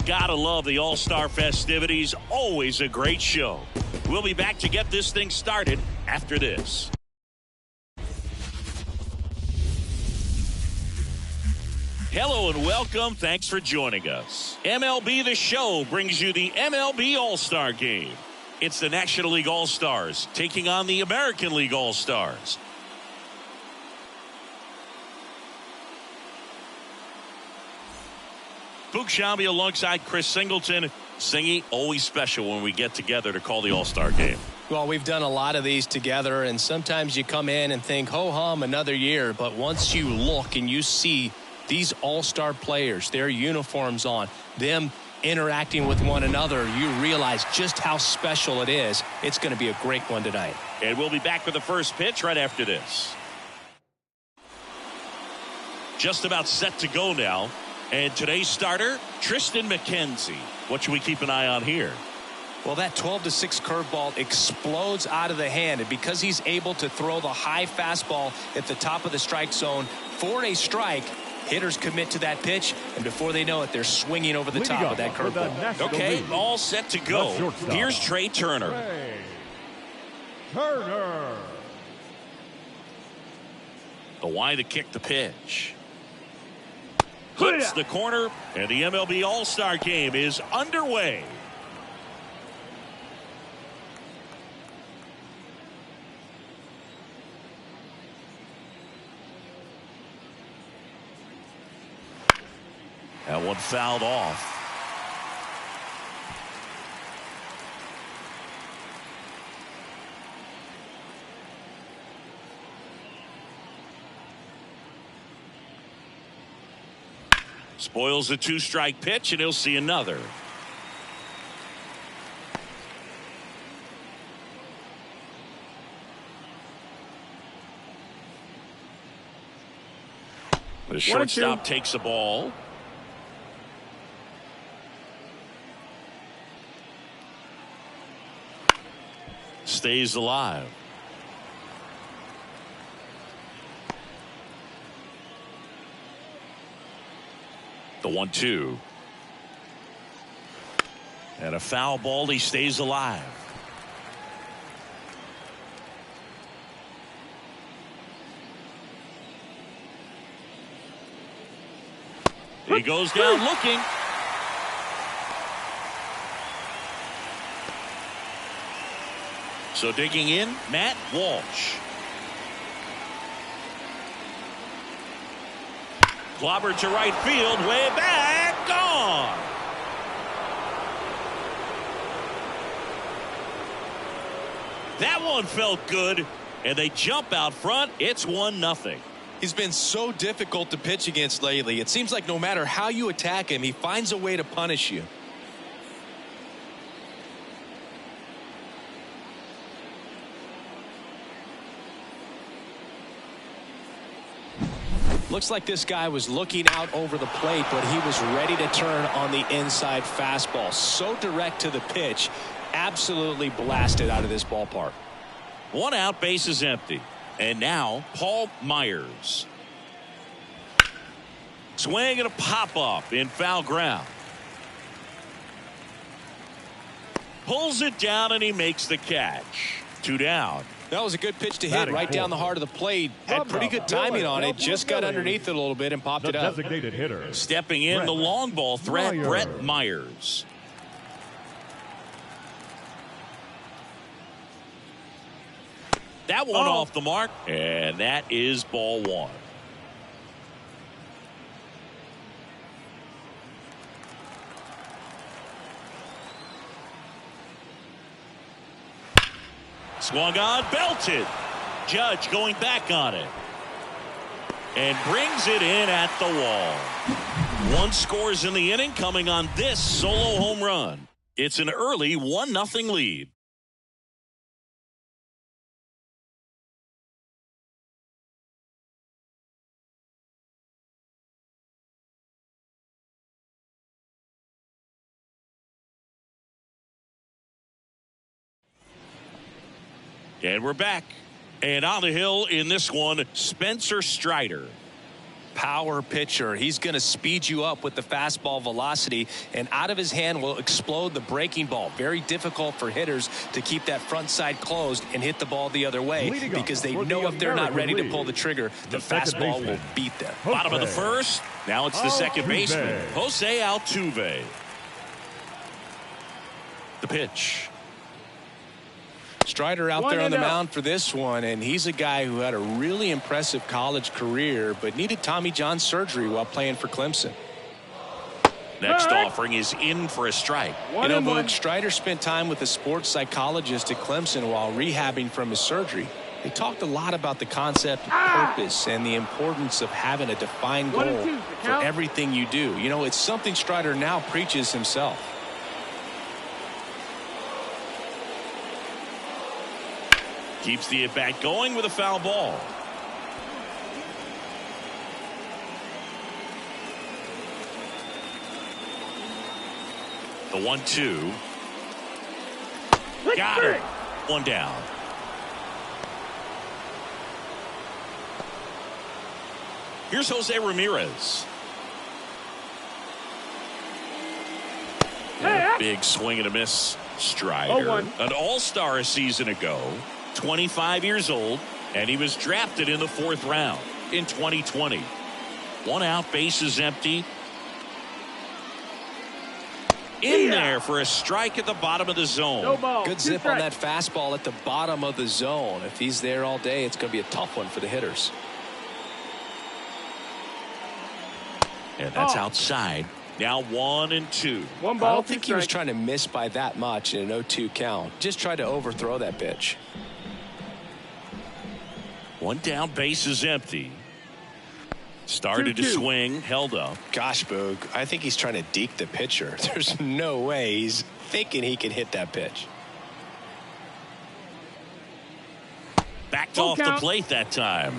Gotta love the All-Star festivities. Always a great show. We'll be back to get this thing started after this. Hello and welcome. Thanks for joining us. MLB The Show brings you the MLB All-Star Game. It's the National League All-Stars taking on the American League All-Stars. Boog Sciambi alongside Chris Singleton. Singy, always special when we get together to call the All-Star Game. Well, we've done a lot of these together, and sometimes you come in and think, ho-hum, another year. But once you look and you see these All-Star players, their uniforms on, them interacting with one another, you realize just how special it is. It's going to be a great one tonight. And we'll be back with the first pitch right after this. Just about set to go now. And today's starter, Tristan McKenzie. What should we keep an eye on here? Well, that 12-6 curveball explodes out of the hand. And because he's able to throw the high fastball at the top of the strike zone for a strike, hitters commit to that pitch. And before they know it, they're swinging over the top of that curveball. Okay, all set to go. Here's Trey Turner. The Y to kick the pitch. Hits the corner, and the MLB All-Star Game is underway. That one fouled off. Spoils a two-strike pitch, and he'll see another. The shortstop takes the ball. Stays alive. The 1-2. And a foul ball. He stays alive. He goes down looking. So digging in, Matt Walsh. Clobber to right field, way back, gone. That one felt good, and they jump out front. It's 1-0. He's been so difficult to pitch against lately. It seems like no matter how you attack him, he finds a way to punish you. Looks like this guy was looking out over the plate, but he was ready to turn on the inside fastball. So direct to the pitch. Absolutely blasted out of this ballpark. One out, base is empty. And now Paul Myers. Swing and a pop-up in foul ground. Pulls it down, and he makes the catch. 2 down. That was a good pitch to hit right down the heart of the plate. Had pretty good timing on it. Just got underneath it a little bit and popped it up. Designated hitter. Stepping in, the long ball threat, Brett Myers. That one off the mark, and that is ball 1. Swung on, belted. Judge going back on it. and brings it in at the wall. One scores in the inning coming on this solo home run. It's an early 1-0 lead. And we're back. And on the hill in this one, Spencer Strider. Power pitcher. He's going to speed you up with the fastball velocity, and out of his hand will explode the breaking ball. Very difficult for hitters to keep that front side closed and hit the ball the other way, because they know if they're not ready to pull the trigger, the fastball will beat them. Bottom of the first. Now it's the second baseman, Jose Altuve. The pitch. Strider out there on the mound for this one, and he's a guy who had a really impressive college career but needed Tommy John surgery while playing for Clemson. Next offering is in for a strike. Boog, Strider spent time with a sports psychologist at Clemson while rehabbing from his surgery. They talked a lot about the concept of purpose and the importance of having a defined goal for everything you do. It's something Strider now preaches himself. Keeps the at-bat going with a foul ball. The 1-2. Got it. One down. Here's Jose Ramirez. And a big swing and a miss. Strider, an all-star a season ago. 25 years old, and he was drafted in the 4th round in 2020. One out, bases empty. In there for a strike at the bottom of the zone. No ball. Good zip on that fastball at the bottom of the zone. If he's there all day, it's going to be a tough one for the hitters. And that's outside. Now 1-2. One ball. I don't think he was trying to miss by that much in an 0-2 count. Just tried to overthrow that pitch. One down, base is empty. Started to swing, held up. Gosh, Boog, I think he's trying to deke the pitcher. There's no way he's thinking he can hit that pitch. Backed off the plate that time.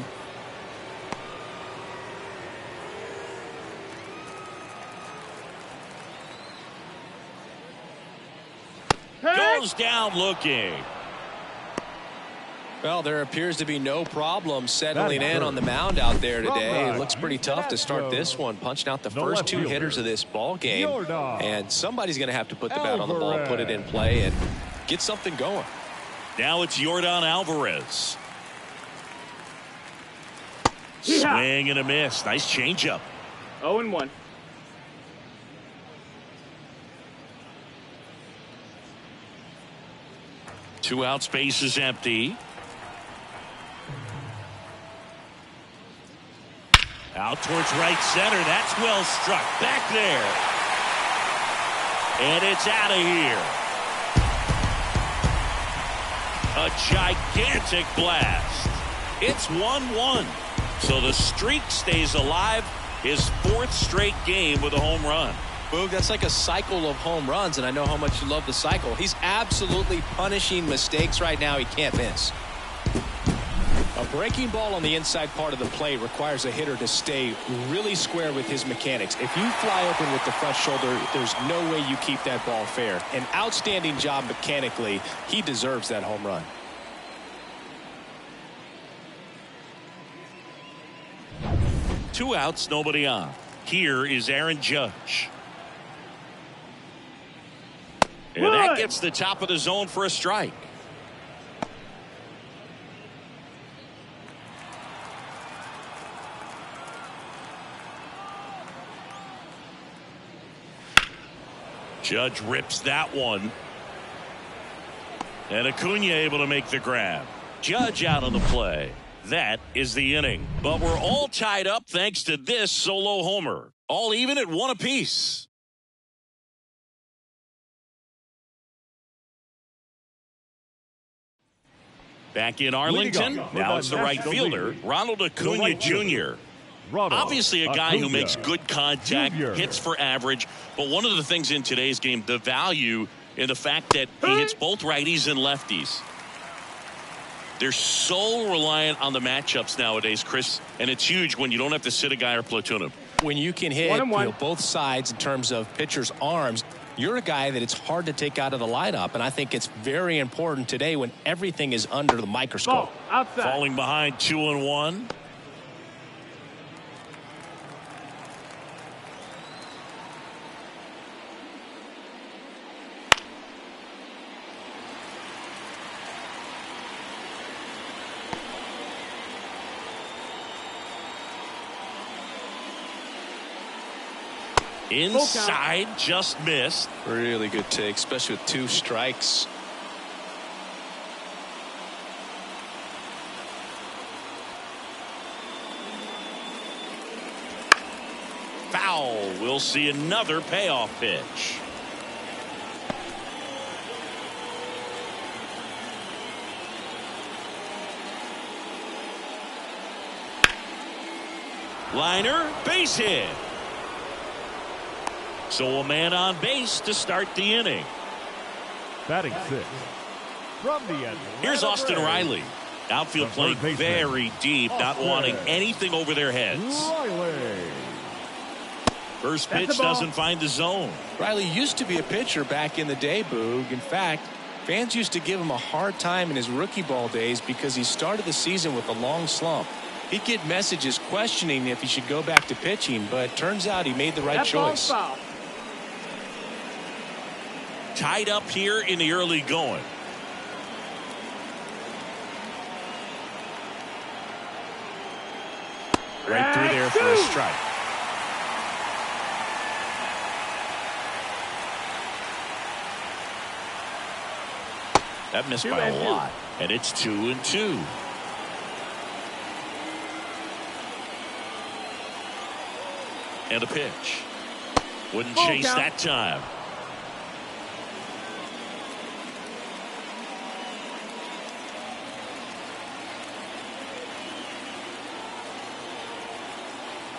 Goes down looking. Well, there appears to be no problem settling in on the mound out there today. It looks pretty tough to start this one, punching out the first 2 hitters of this ball game. And somebody's going to have to put the bat on the ball, put it in play, and get something going. Now it's Yordan Alvarez. Swing and a miss. Nice changeup. 0-1. Two out, space is empty. Out towards right center. That's well struck. Back there. And it's out of here. A gigantic blast. It's 1-1. So the streak stays alive. His 4th straight game with a home run. Boog, that's like a cycle of home runs, and I know how much you love the cycle. He's absolutely punishing mistakes right now he can't miss. A breaking ball on the inside part of the plate requires a hitter to stay really square with his mechanics. If you fly open with the front shoulder, there's no way you keep that ball fair. An outstanding job mechanically. He deserves that home run. Two outs, nobody on. Here is Aaron Judge. And that gets the top of the zone for a strike. Judge rips that one. And Acuna able to make the grab. Judge out on the play. That is the inning. But we're all tied up thanks to this solo homer. All even at 1 apiece. Back in Arlington. Now it's the right fielder, Ronald Acuna Jr. Obviously a guy who Acuna makes good contact, Jr. hits for average. But one of the things in today's game, the value in the fact that he hits both righties and lefties. They're so reliant on the matchups nowadays, Chris, and it's huge when you don't have to sit a guy or platoon him. When you can hit both sides in terms of pitchers' arms, you're a guy that it's hard to take out of the lineup, and I think it's very important today when everything is under the microscope. Falling behind 2-1. Inside, just missed. Really good take, especially with 2 strikes. Foul. We'll see another payoff pitch. Liner, base hit. So a man on base to start the inning. Batting 6. From the end. Here's Austin Riley. Outfield playing very deep, not wanting anything over their heads. Riley. First pitch doesn't find the zone. Riley used to be a pitcher back in the day, Boog. In fact, fans used to give him a hard time in his rookie ball days because he started the season with a long slump. He'd get messages questioning if he should go back to pitching, but turns out he made the right choice. Tied up here in the early going. Right through there for a strike. That missed by a lot. And it's 2-2. And a pitch. Wouldn't chase that time.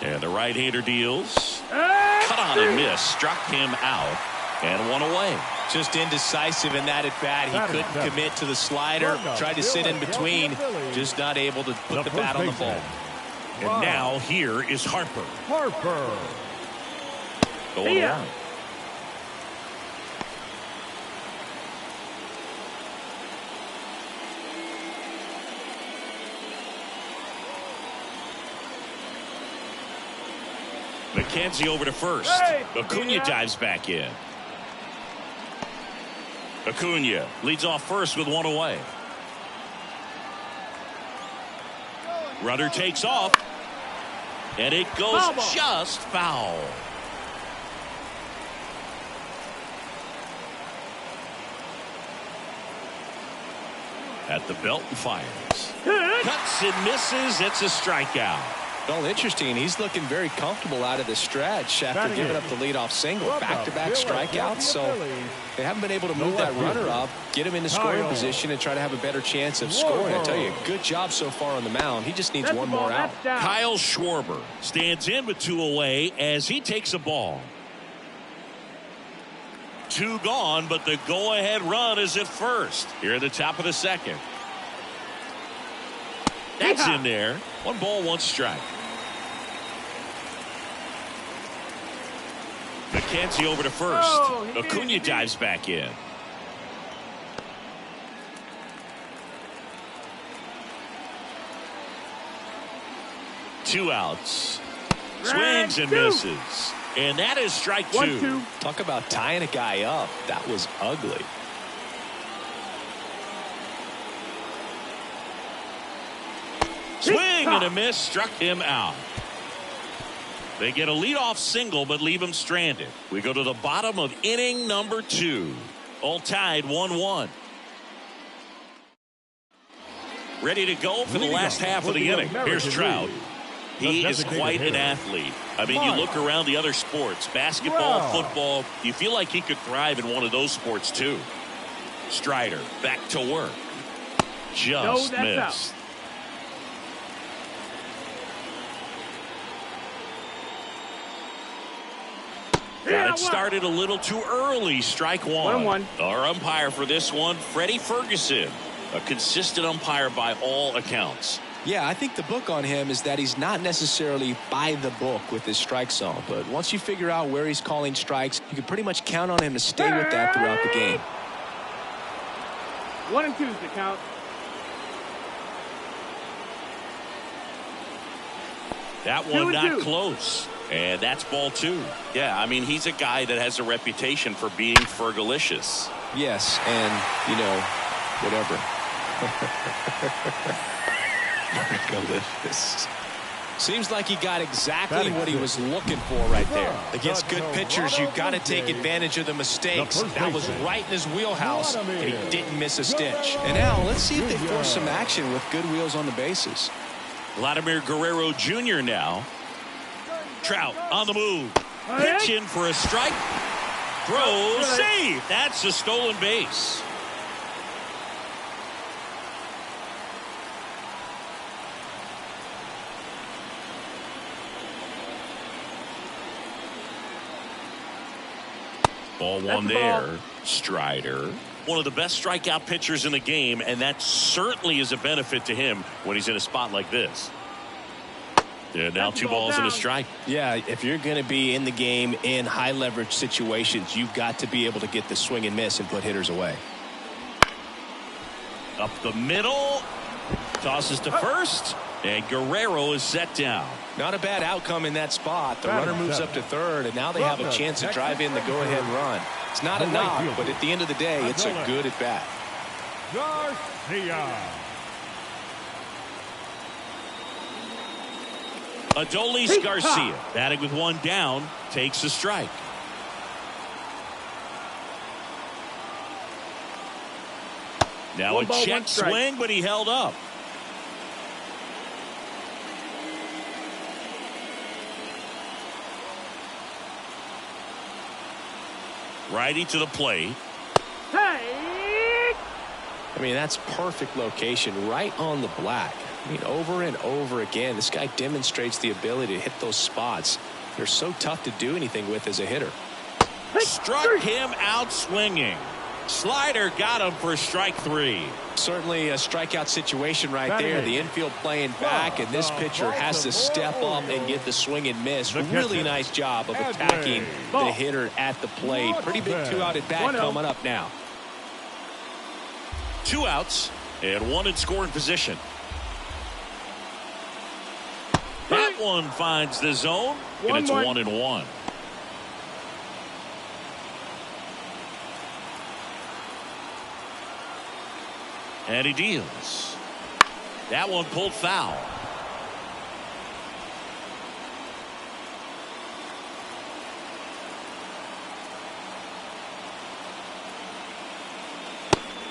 And the right-hander deals. Cut on and miss. Struck him out. And 1 away. Just indecisive in that at bat. He couldn't commit to the slider. Tried to sit in between. Just not able to put the bat on the ball. And now here is Harper. Going on. McKenzie over to first. Acuna dives back in. Acuna leads off first with 1 away. Runner takes off. And it goes just foul. At the belt and fires. Cuts and misses. It's a strikeout. Well, interesting. He's looking very comfortable out of the stretch after giving up the leadoff single. Back-to-back strikeouts, so they haven't been able to move that runner up, get him into scoring position, and try to have a better chance of scoring. I tell you, good job so far on the mound. He just needs one more out. Kyle Schwarber stands in with 2 away as he takes a ball. 2 gone, but the go-ahead run is at first. Here at the top of the second. That's in there. 1 ball, 1 strike. McKenzie over to first. Acuna dives back in. Two outs. Swings and misses. And that is strike 2. Talk about tying a guy up. That was ugly. Swing and a miss, struck him out. They get a leadoff single but leave him stranded. We go to the bottom of inning number 2. All tied 1-1. Ready to go for the last half of the inning. Here's Trout. He is quite an athlete. I mean, you look around the other sports, basketball, football, you feel like he could thrive in one of those sports too. Strider back to work. Just missed. Got it started a little too early. Strike one. 1-1. Our umpire for this one, Freddie Ferguson. A consistent umpire by all accounts. Yeah, I think the book on him is that he's not necessarily by the book with his strike zone. But once you figure out where he's calling strikes, you can pretty much count on him to stay with that throughout the game. 1 and 2 is the count. That one not close. And that's ball 2. Yeah, I mean, he's a guy that has a reputation for being Fergalicious. Yes, and, you know, whatever. Fergalicious. Seems like he got exactly what he was looking for right there. Against good pitchers, you got to take advantage of the mistakes. That was right in his wheelhouse, and he didn't miss a stitch. And now, let's see if they force some action with good wheels on the bases. Vladimir Guerrero Jr. now. Trout on the move. Pitching for a strike. Throw, save. That's a stolen base. Ball one there. Strider. One of the best strikeout pitchers in the game, and that certainly is a benefit to him when he's in a spot like this. Yeah, now 2 balls and a strike. Yeah, if you're going to be in the game in high leverage situations, you've got to be able to get the swing and miss and put hitters away. Up the middle. Tosses to first. And Guerrero is set down. Not a bad outcome in that spot. The runner moves up to third, and now they have a chance to drive in the go-ahead run. It's not a knock, but at the end of the day, it's a good at-bat. Garcia. Adolis Garcia, batting with 1 down, takes a strike. Now a check swing, but he held up. Righty to the plate. Hey! I mean, that's perfect location, right on the black. I mean, over and over again, this guy demonstrates the ability to hit those spots. They're so tough to do anything with as a hitter. Struck him out swinging. Slider got him for strike 3. Certainly a strikeout situation right there. The infield playing back, and this pitcher has to step up and get the swing and miss. Really nice job of attacking the hitter at the plate. Pretty big 2-out at bat coming up now. 2 outs and 1 in scoring position. That one finds the zone, and it's 1-1. And he deals. That one pulled foul.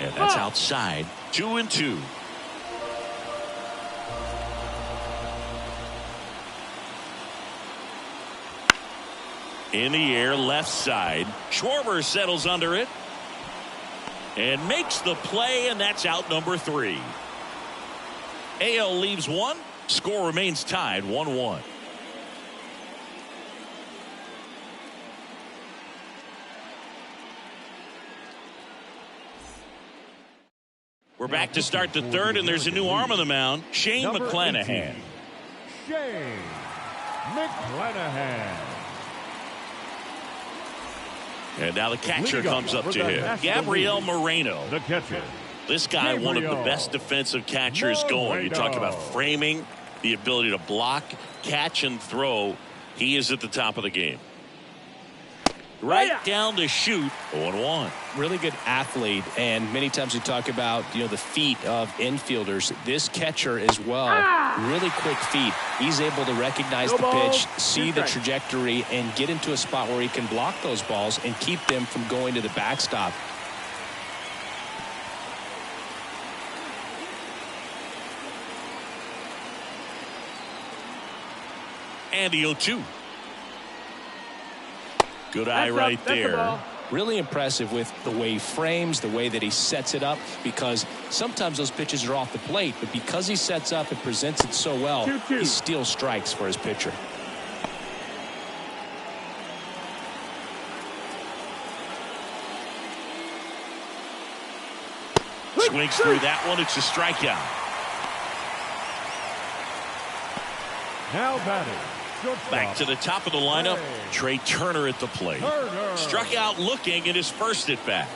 And that's outside. 2-2. In the air, left side. Schwarber settles under it. And makes the play, and that's out number 3. AL leaves 1. Score remains tied 1-1. We're back to start the 3rd, and there's a new arm on the mound. Shane McClanahan. Shane McClanahan. And now the catcher comes up to him. Gabriel Moreno. The catcher. This guy, one of the best defensive catchers going. You talk about framing, the ability to block, catch, and throw. He is at the top of the game. Right down to shoot. 0-1. Really good athlete, and many times we talk about, you know, the feet of infielders. This catcher as well, really quick feet. He's able to recognize the pitch, see the trajectory, and get into a spot where he can block those balls and keep them from going to the backstop. And the 0-2. Good eye right there. Really impressive with the way he frames, the way that he sets it up, because sometimes those pitches are off the plate, but because he sets up and presents it so well, he steals strikes for his pitcher. swings through that one. It's a strikeout. Now batting. Back to the top of the lineup. Trey Turner at the plate. Struck out looking in his first at bat.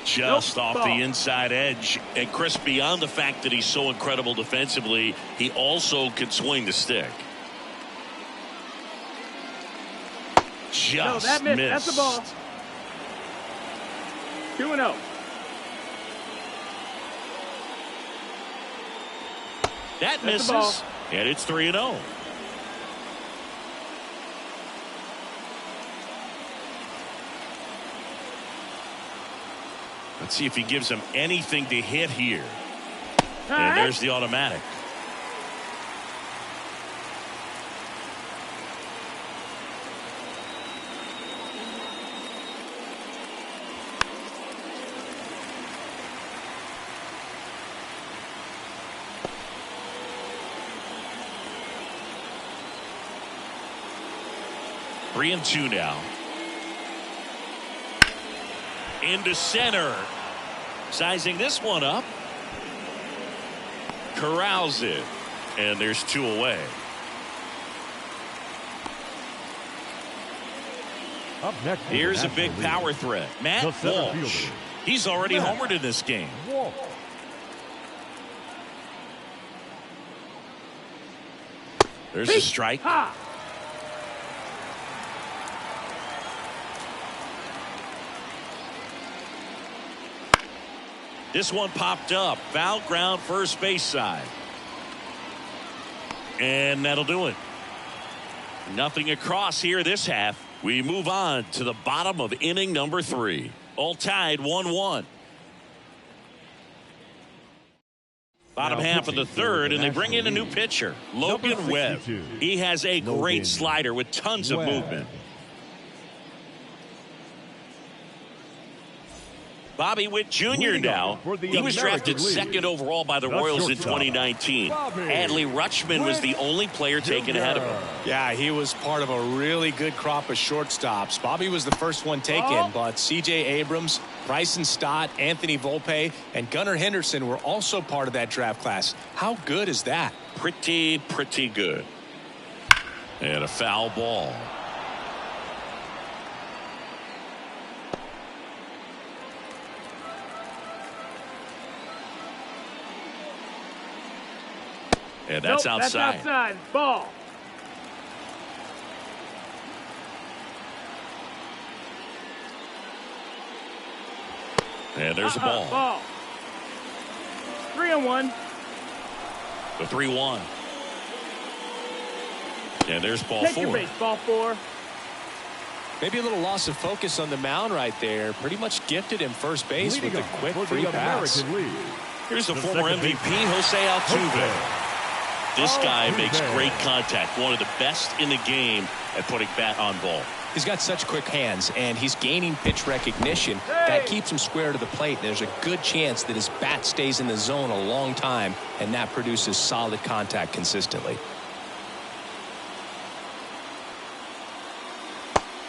Just off the inside edge. And Chris, beyond the fact that he's so incredible defensively, he also can swing the stick. Just that missed. missed. That's the ball. 2-0. That misses. And it's 3-0. Let's see if he gives him anything to hit here. And there's the automatic. Three and two now. Into center. Sizing this one up. Corrals it. And there's two away. Up next, here's a big power threat. Matt Walsh. He's already homered in this game. There's a strike. This one popped up. Foul ground, first base side. And that'll do it. Nothing across here this half. We move on to the bottom of inning number 3. All tied 1-1. Bottom half of the third, and they bring in a new pitcher, Logan Webb. He has a great slider with tons of movement. Bobby Witt Jr. now. He was drafted second overall by the Royals in 2019. Adley Rutschman was the only player taken ahead of him. Yeah, he was part of a really good crop of shortstops. Bobby was the first one taken, but C.J. Abrams, Bryson Stott, Anthony Volpe, and Gunnar Henderson were also part of that draft class. How good is that? Pretty good. And a foul ball. And that's outside. That's outside. Ball. And there's a ball. Ball. 3-1. The 3-1. And there's ball Take 4. your base, ball 4. Maybe a little loss of focus on the mound right there. Pretty much gifted him first base with a quick free pass. Here's the former MVP, Jose Altuve. This guy makes great contact. One of the best in the game at putting bat on ball. He's got such quick hands, and he's gaining pitch recognition. That keeps him square to the plate. There's a good chance that his bat stays in the zone a long time, and that produces solid contact consistently.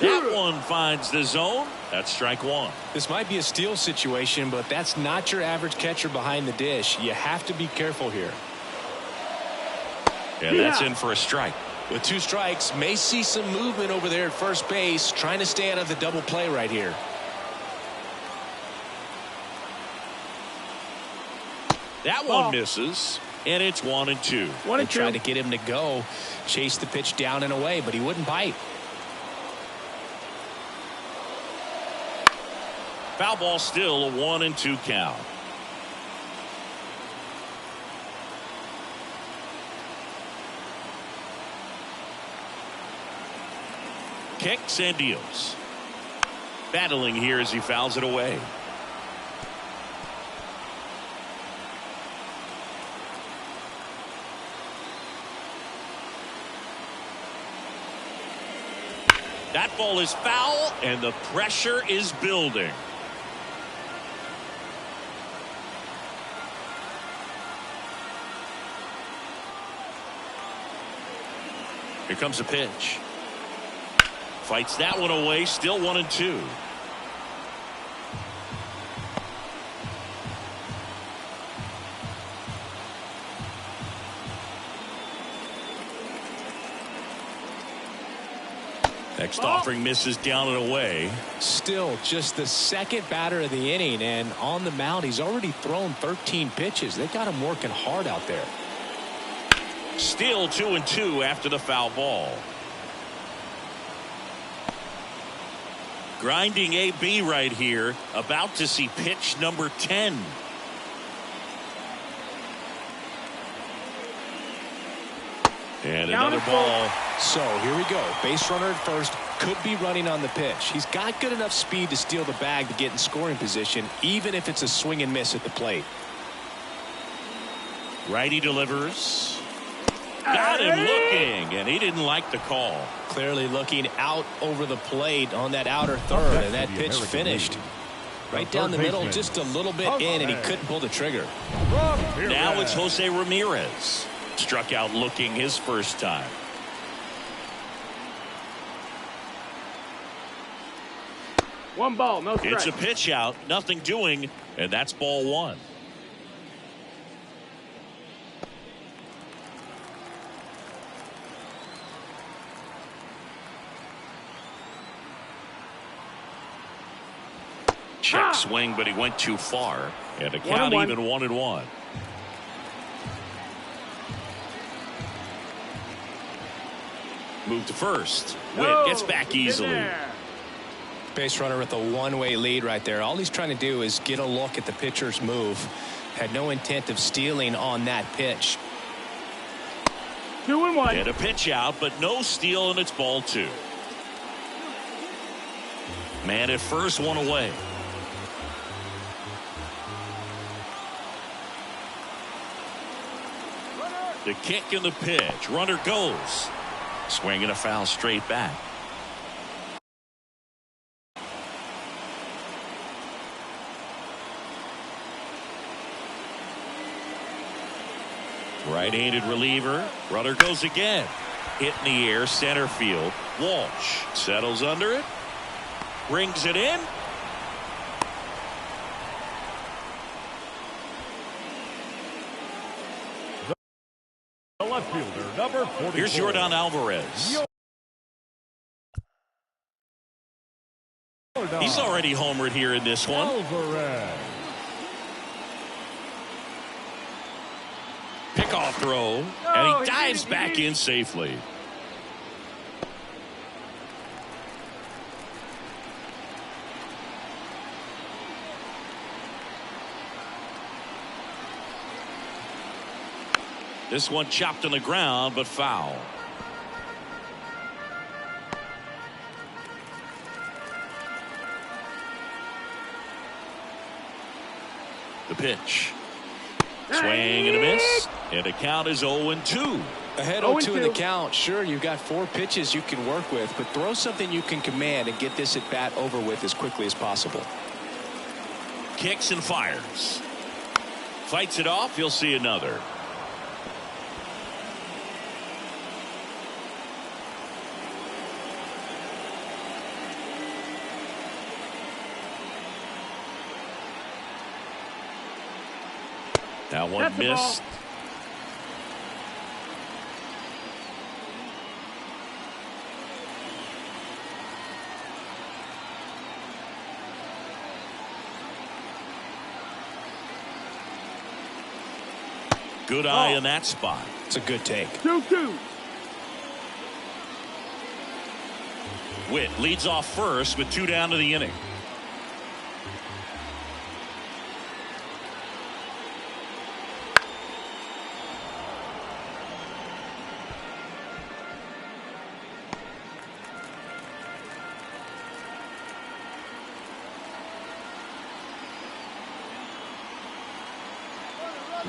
That one finds the zone. That's strike 1. This might be a steal situation, but that's not your average catcher behind the dish. You have to be careful here. And that's in for a strike. With 2 strikes, may see some movement over there at first base, trying to stay out of the double play right here. That one misses, and it's 1-2. They tried to get him to go, chase the pitch down and away, but he wouldn't bite. Foul ball, still a 1-2 count. Kicks and deals. Battling here as he fouls it away. That ball is foul, and the pressure is building. Here comes a pitch. Fights that one away, still 1-2. Next offering misses down and away. Still just the second batter of the inning, and on the mound he's already thrown 13 pitches. They got him working hard out there. Still 2-2 after the foul ball. Grinding AB right here, about to see pitch number 10. And another ball. So here we go. Base runner at first, could be running on the pitch. He's got good enough speed to steal the bag to get in scoring position, even if it's a swing and miss at the plate. Righty delivers. Got him looking, and he didn't like the call. Clearly looking out over the plate on that outer third, and that pitch finished. Right down the middle, just a little bit in, and he couldn't pull the trigger. Now it's Jose Ramirez. Struck out looking his first time. One ball, no strike. It's a pitch out, nothing doing, and that's ball one. Check swing, but he went too far. And a count even 1-1. Move to first. Witt gets back easily. Base runner with a one-way lead right there. All he's trying to do is get a look at the pitcher's move. Had no intent of stealing on that pitch. 2-1. And a pitch out, but no steal, and it's ball two. Man at first, one away. The kick and the pitch. Runner goes. Swinging a foul straight back. Right-handed reliever. Runner goes again. Hit in the air, center field. Walsh settles under it. Brings it in. The left fielder, number 44. Here's Yordan Alvarez. He's already homered here in this one. Alvarez. Pickoff throw, and he dives back in safely. This one chopped on the ground, but foul. The pitch. Swing and a miss. And the count is 0-2. Ahead 0-2 in the count. Sure, you've got 4 pitches you can work with, but throw something you can command and get this at bat over with as quickly as possible. Kicks and fires. Fights it off. He'll see another. That one missed. Good eye in that spot. It's a good take. 2-2. Witt leads off first with 2 down to the inning.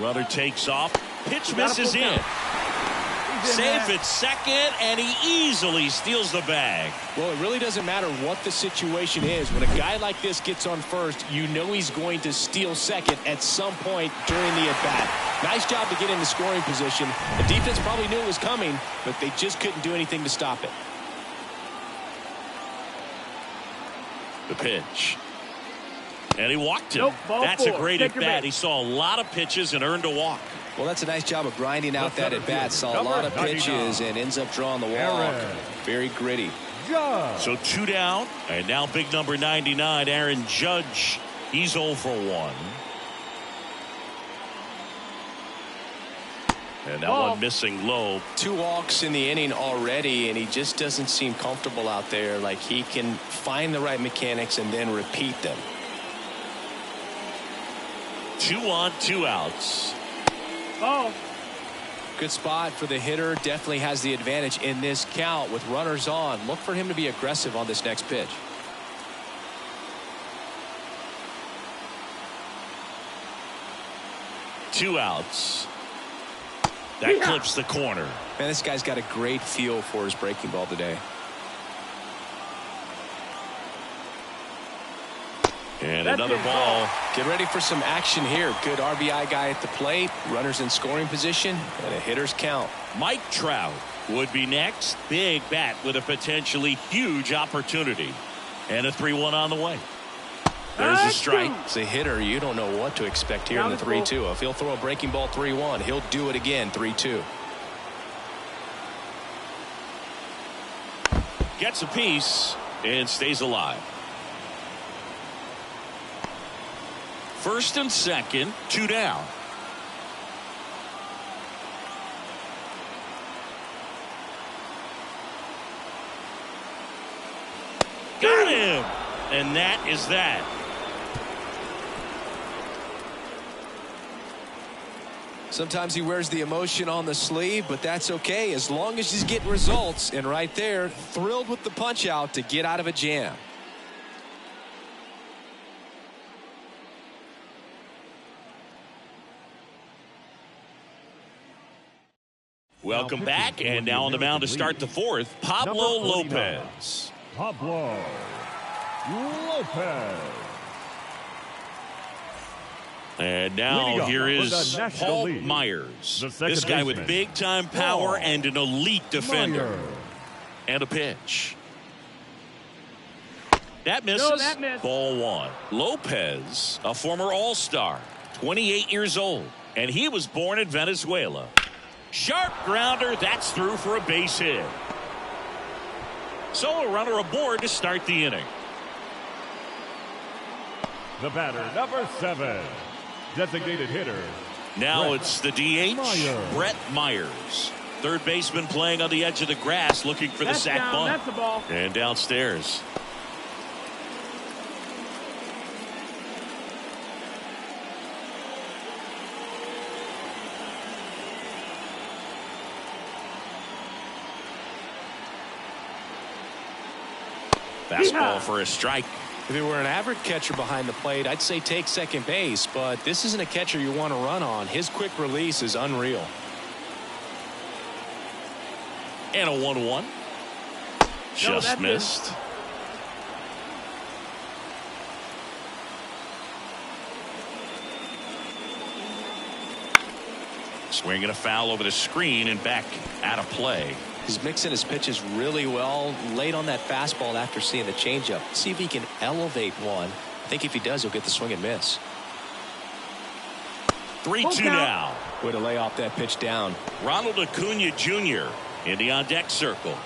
Runner takes off. Pitch misses in. Safe at second, and he easily steals the bag. Well, it really doesn't matter what the situation is. When a guy like this gets on first, you know he's going to steal second at some point during the at-bat. Nice job to get into scoring position. The defense probably knew it was coming, but they just couldn't do anything to stop it. The pitch. And he walked him. Nope, that's a 4. great Take your at-bat. base. He saw a lot of pitches and earned a walk. Well, that's a nice job of grinding out that at-bat. Saw a lot of pitches and ends up drawing the walk. Very gritty. Judge. So 2 down, and now big number 99, Aaron Judge. He's 0 for 1. And that one missing low. 2 walks in the inning already, and he just doesn't seem comfortable out there. Like he can find the right mechanics and then repeat them. 2 on, 2 outs. Ball. Good spot for the hitter. Definitely has the advantage in this count with runners on. Look for him to be aggressive on this next pitch. Two outs. That clips the corner. Man, this guy's got a great feel for his breaking ball today. And another ball. Get ready for some action here. Good RBI guy at the plate. Runners in scoring position. And a hitter's count. Mike Trout would be next. Big bat with a potentially huge opportunity. And a 3-1 on the way. There's a strike. As a hitter, you don't know what to expect here in the 3-2. If he'll throw a breaking ball 3-1, he'll do it again 3-2. Gets a piece and stays alive. First and second, 2 down. Got him! And that is that. Sometimes he wears the emotion on the sleeve, but that's okay as long as he's getting results. And right there, thrilled with the punch out to get out of a jam. Welcome back, and now on the mound to start the fourth, Pablo Lopez. Pablo Lopez. And now here is Paul Myers. This guy with big-time power and an elite defender. And a pitch. That misses. No, that missed. Ball 1. Lopez, a former All-Star, 28 years old, and he was born in Venezuela. Sharp grounder, that's through for a base hit. So a runner aboard to start the inning. The batter, number 7. Designated hitter. Now it's the DH, Brett Myers. Third baseman playing on the edge of the grass looking for the sac bunt. That's the ball. And downstairs. Fastball for a strike. If it were an average catcher behind the plate, I'd say take second base, but this isn't a catcher you want to run on. His quick release is unreal. And a 1-1. Just missed. Swinging a foul over the screen and back out of play. He's mixing his pitches really well. Late on that fastball after seeing the changeup. See if he can elevate one. I think if he does, he'll get the swing and miss. 3-2 now. Way to lay off that pitch down. Ronald Acuna Jr. in the on-deck circle.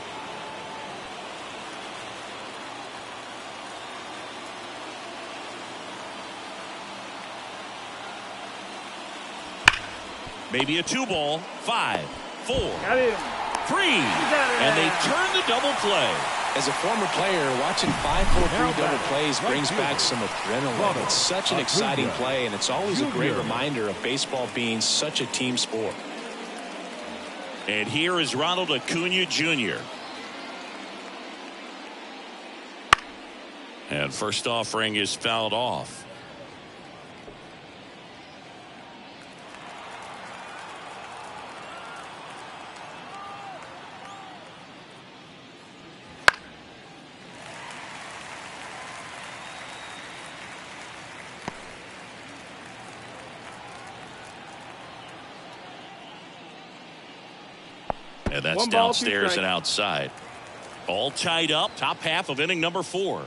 Maybe a 2-ball. 5, 4, 3, and they turn the double play. As a former player, watching 5-4-3 double plays brings back some adrenaline. It's such an exciting play, and it's always a great reminder of baseball being such a team sport. And here is Ronald Acuna Jr. And first offering is fouled off. And that's downstairs and outside. All tied up. Top half of inning number 4.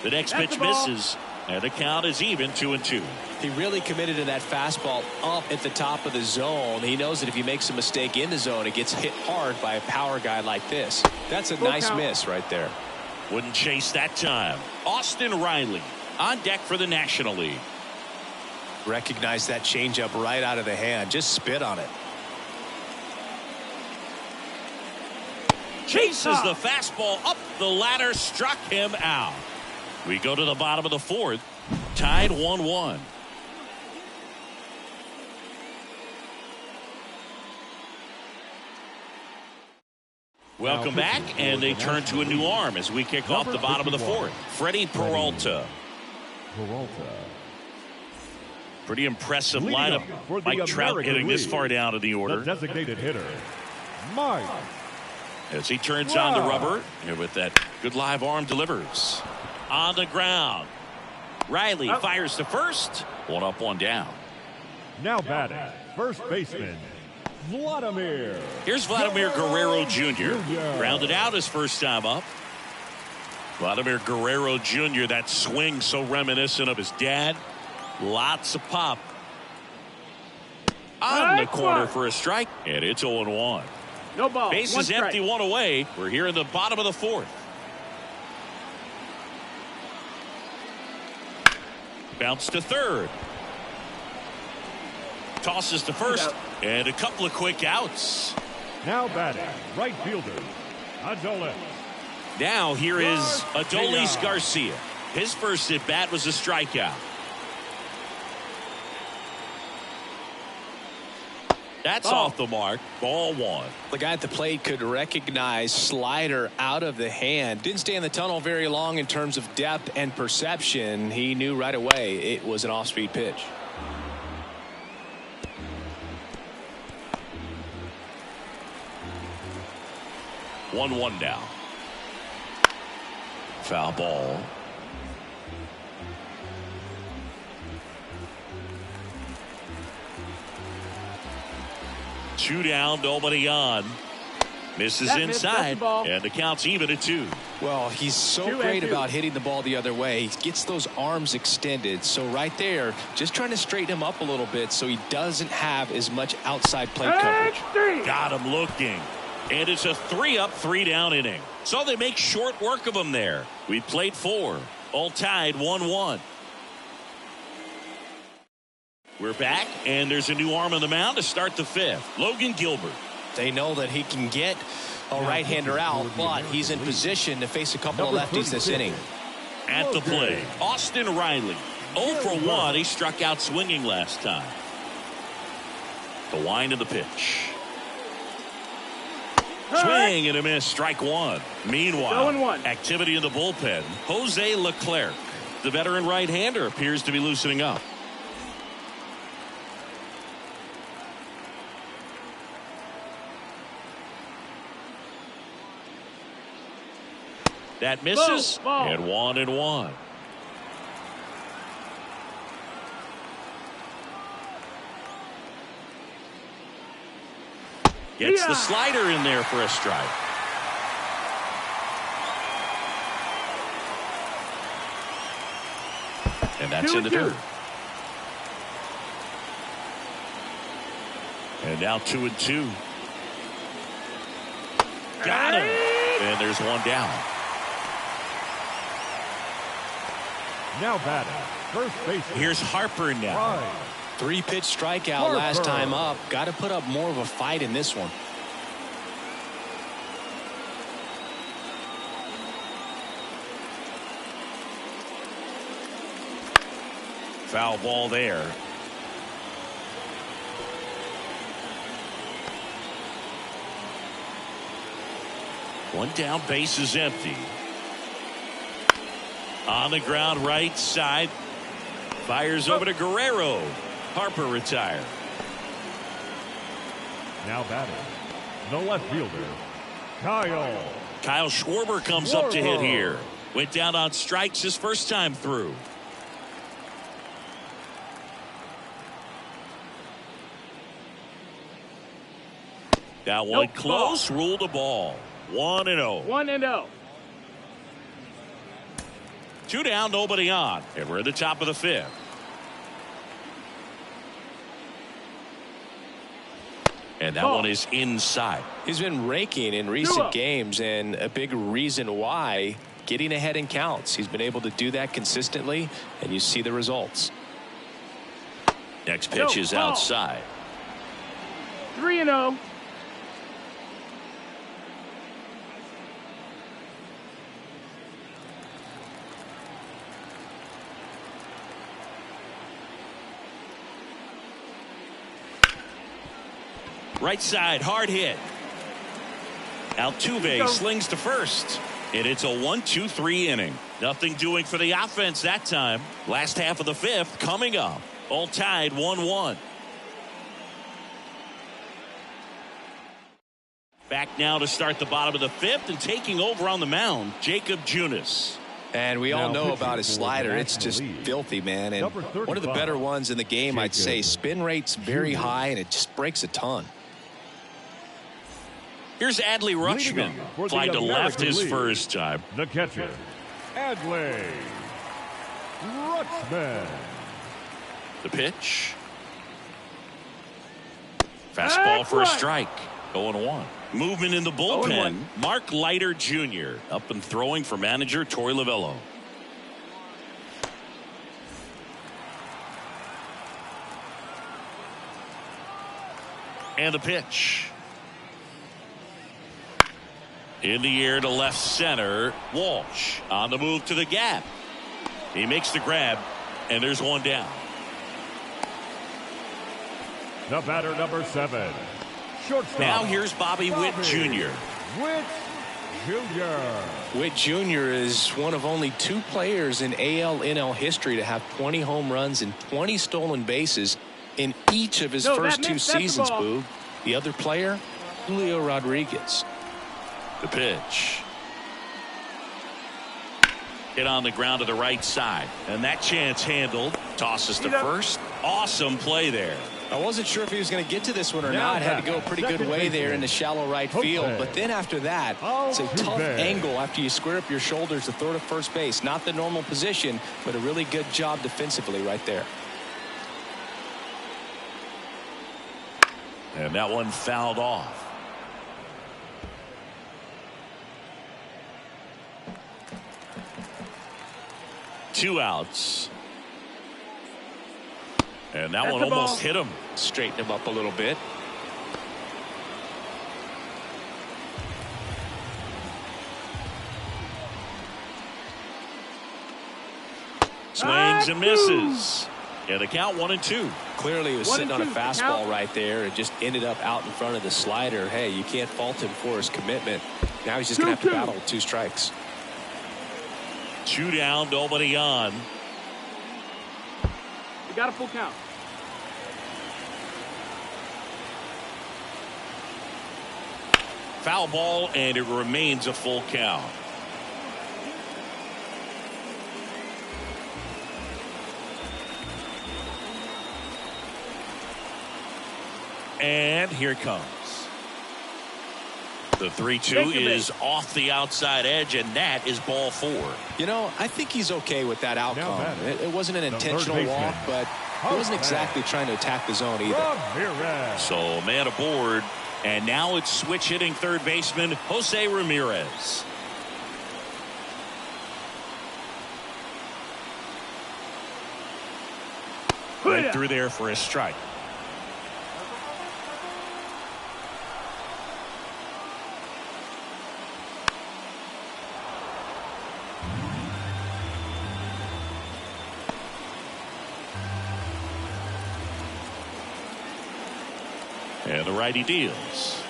The next That's pitch the ball. misses, and the count is even 2-2. He really committed to that fastball up at the top of the zone. He knows that if he makes a mistake in the zone, it gets hit hard by a power guy like this. That's a nice count. miss right there. Wouldn't chase that time. Austin Riley on deck for the National League. Recognize that changeup right out of the hand. Just spit on it. Chases the fastball up the ladder, struck him out. We go to the bottom of the fourth, tied 1-1. Welcome back, and they turn to a new arm as we kick off the bottom of the fourth. Freddie Peralta. Pretty impressive lineup. Mike Trout getting this far down in the order. The designated hitter, Mike. As he turns on the rubber, and with that good live arm delivers. On the ground. Riley fires to first. One up, one down. Now batting, first baseman, Vladimir. Here's Vladimir Guerrero Jr. Grounded out his first time up. Vladimir Guerrero Jr., that swing so reminiscent of his dad. Lots of pop. On the corner for a strike, and it's 0-1. No ball. Bases empty, one away. We're here in the bottom of the fourth. Bounce to third. Tosses to first, and a couple of quick outs. Now batting, right fielder, Adolis. Now here is Adolis Garcia. His first at bat was a strikeout. That's off the mark. Ball one. The guy at the plate could recognize slider out of the hand. Didn't stay in the tunnel very long in terms of depth and perception. He knew right away it was an off-speed pitch. One now. Foul ball. Two down, nobody on. Misses inside, and the count's even at 2. Well, he's so great about hitting the ball the other way. He gets those arms extended. So right there, just trying to straighten him up a little bit so he doesn't have as much outside plate coverage. Got him looking. And it's a 3-up, 3-down inning. So they make short work of him there. We've played 4. All tied 1-1. We're back, and there's a new arm on the mound to start the 5th. Logan Gilbert. They know that he can get a right-hander out, but he's in position to face a couple of lefties this inning. At the plate, Austin Riley. 0 for 1. He struck out swinging last time. The wind of the pitch. Swing and a miss. Strike one. Meanwhile, activity in the bullpen. Jose Leclerc, the veteran right-hander, appears to be loosening up. That misses, and 1-1. Gets the slider in there for a strike. And that's in the dirt. And now 2-2. Got him. And there's one down. Now batting, first base. Here's Harper now. Right. 3-pitch strikeout last time up. Got to put up more of a fight in this one. Foul ball there. One down, base is empty. On the ground, right side. Fires over to Guerrero. Harper retired. Now batting, the left fielder, Kyle. Kyle Schwarber comes up to hit here. Went down on strikes his first time through. That one close, ruled a ball. 1-0. 1-0. Two down, nobody on, and we're at the top of the fifth. And that one is inside. He's been raking in recent games, and a big reason why, getting ahead in counts. He's been able to do that consistently, and you see the results. Next pitch is outside. 3-0. Right side, hard hit. Altuve slings to first. And it's a 1-2-3 inning. Nothing doing for the offense that time. Last half of the fifth coming up. All tied 1-1. Back now to start the bottom of the fifth, and taking over on the mound, Jacob Junis. And we all know about his slider. It's just filthy, man. And one of the better ones in the game, I'd say. Spin rate's very high, and it just breaks a ton. Here's Adley Rutschman. Flied to left his first time. The catcher, Adley Rutschman. The pitch. Fastball for a strike. 0-1. Movement in the bullpen. Mark Leiter Jr. up and throwing for manager Torey Lovullo. And the pitch. In the air to left center. Walsh on the move to the gap. He makes the grab, and there's one down. The batter, number 7. Shortstop. Now here's Bobby Witt Jr. Witt Jr. Witt Jr. is one of only 2 players in AL/NL history to have 20 home runs and 20 stolen bases in each of his first 2 seasons, Boo. The other player, Julio Rodriguez. The pitch. Hit on the ground to the right side. And that chance handled. Tosses to first. Awesome play there. I wasn't sure if he was going to get to this one or not. Had to go a pretty good way there in the shallow right field. But then after that, it's a tough angle after you square up your shoulders to throw to first base. Not the normal position, but a really good job defensively right there. And that one fouled off. Two outs. And that one almost hit him. Straighten him up a little bit. Swings and misses. And the count 1-2. Clearly he was sitting on a fastball right there and just ended up out in front of the slider. Hey, you can't fault him for his commitment. Now he's just going to have to battle with 2 strikes. 2 down, nobody on. You got a full count. Foul ball, and it remains a full count. And here it comes. The 3-2 is off the outside edge, and that is ball 4. You know, I think he's okay with that outcome. It wasn't an intentional walk, but he wasn't exactly trying to attack the zone either. So man aboard, and now it's switch hitting third baseman Jose Ramirez. Right through there for a strike. And the righty deals.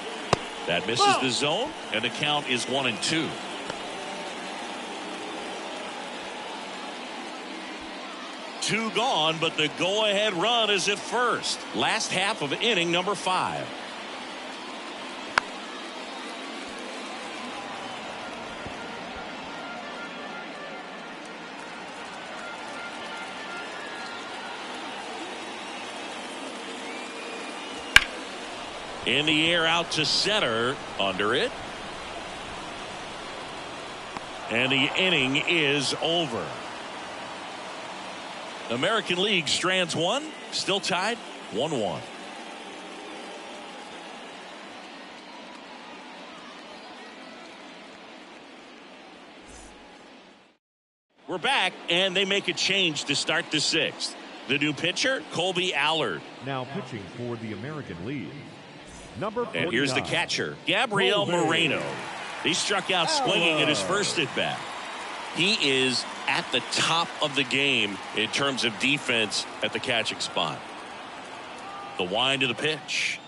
That misses the zone, and the count is 1-2. Two gone, but the go-ahead run is at first. Last half of inning number 5. In the air out to center, under it. And the inning is over. American League strands one, still tied 1-1. We're back, and they make a change to start the sixth. The new pitcher, Colby Allard. Now pitching for the American League, number 49. And here's the catcher, Gabriel Moreno. He struck out swinging at his first at-bat. He is at the top of the game in terms of defense at the catching spot. The wind of the pitch.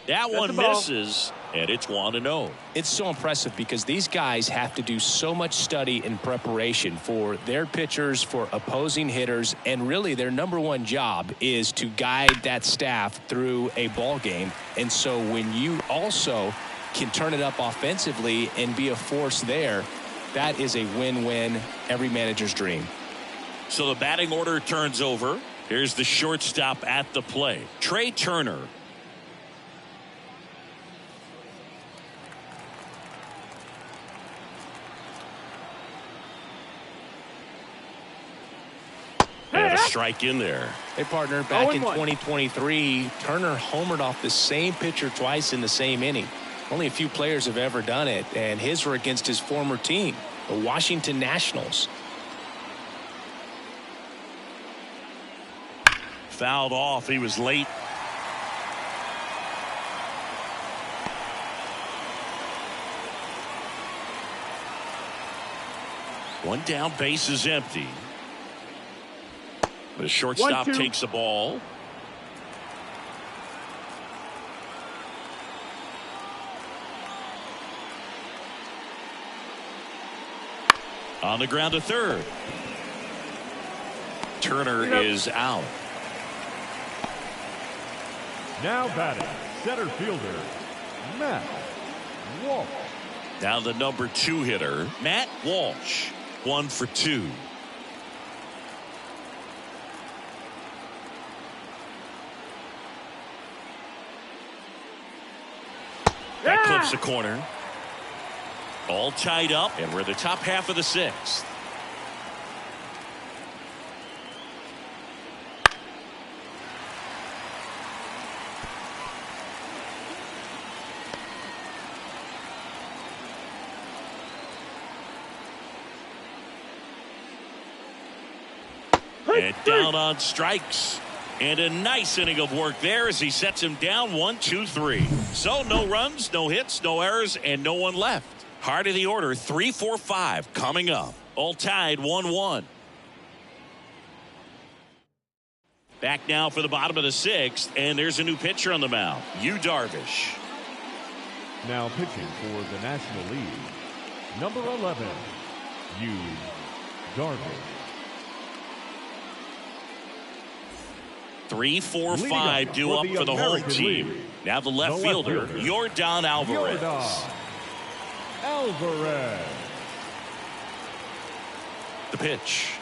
That one misses, and it's 1-0. It's so impressive because these guys have to do so much study and preparation for their pitchers, for opposing hitters, and really their number one job is to guide that staff through a ball game. And so when you also can turn it up offensively and be a force there, that is a win-win, every manager's dream. So the batting order turns over. Here's the shortstop at the plate, Trey Turner. And a strike in there. Hey, partner, back in 2023, Turner homered off the same pitcher twice in the same inning. Only a few players have ever done it, and his were against his former team, the Washington Nationals. Fouled off. He was late. One down, base is empty. The shortstop takes the ball. On the ground to third. Turner is out. Now batting, center fielder, Matt Walsh. Now the number 2 hitter, Matt Walsh. 1 for 2. That clips the corner. All tied up, and we're the top half of the sixth. And down on strikes. And a nice inning of work there as he sets him down 1-2-3. So no runs, no hits, no errors, and no one left. Heart of the order, 3-4-5 coming up. All tied 1-1. Back now for the bottom of the sixth, and there's a new pitcher on the mound, Yu Darvish. Now pitching for the National League, number 11, Yu Darvish. 3-4-5 due up for the home team. Now the left fielder, Yordan Alvarez. The pitch.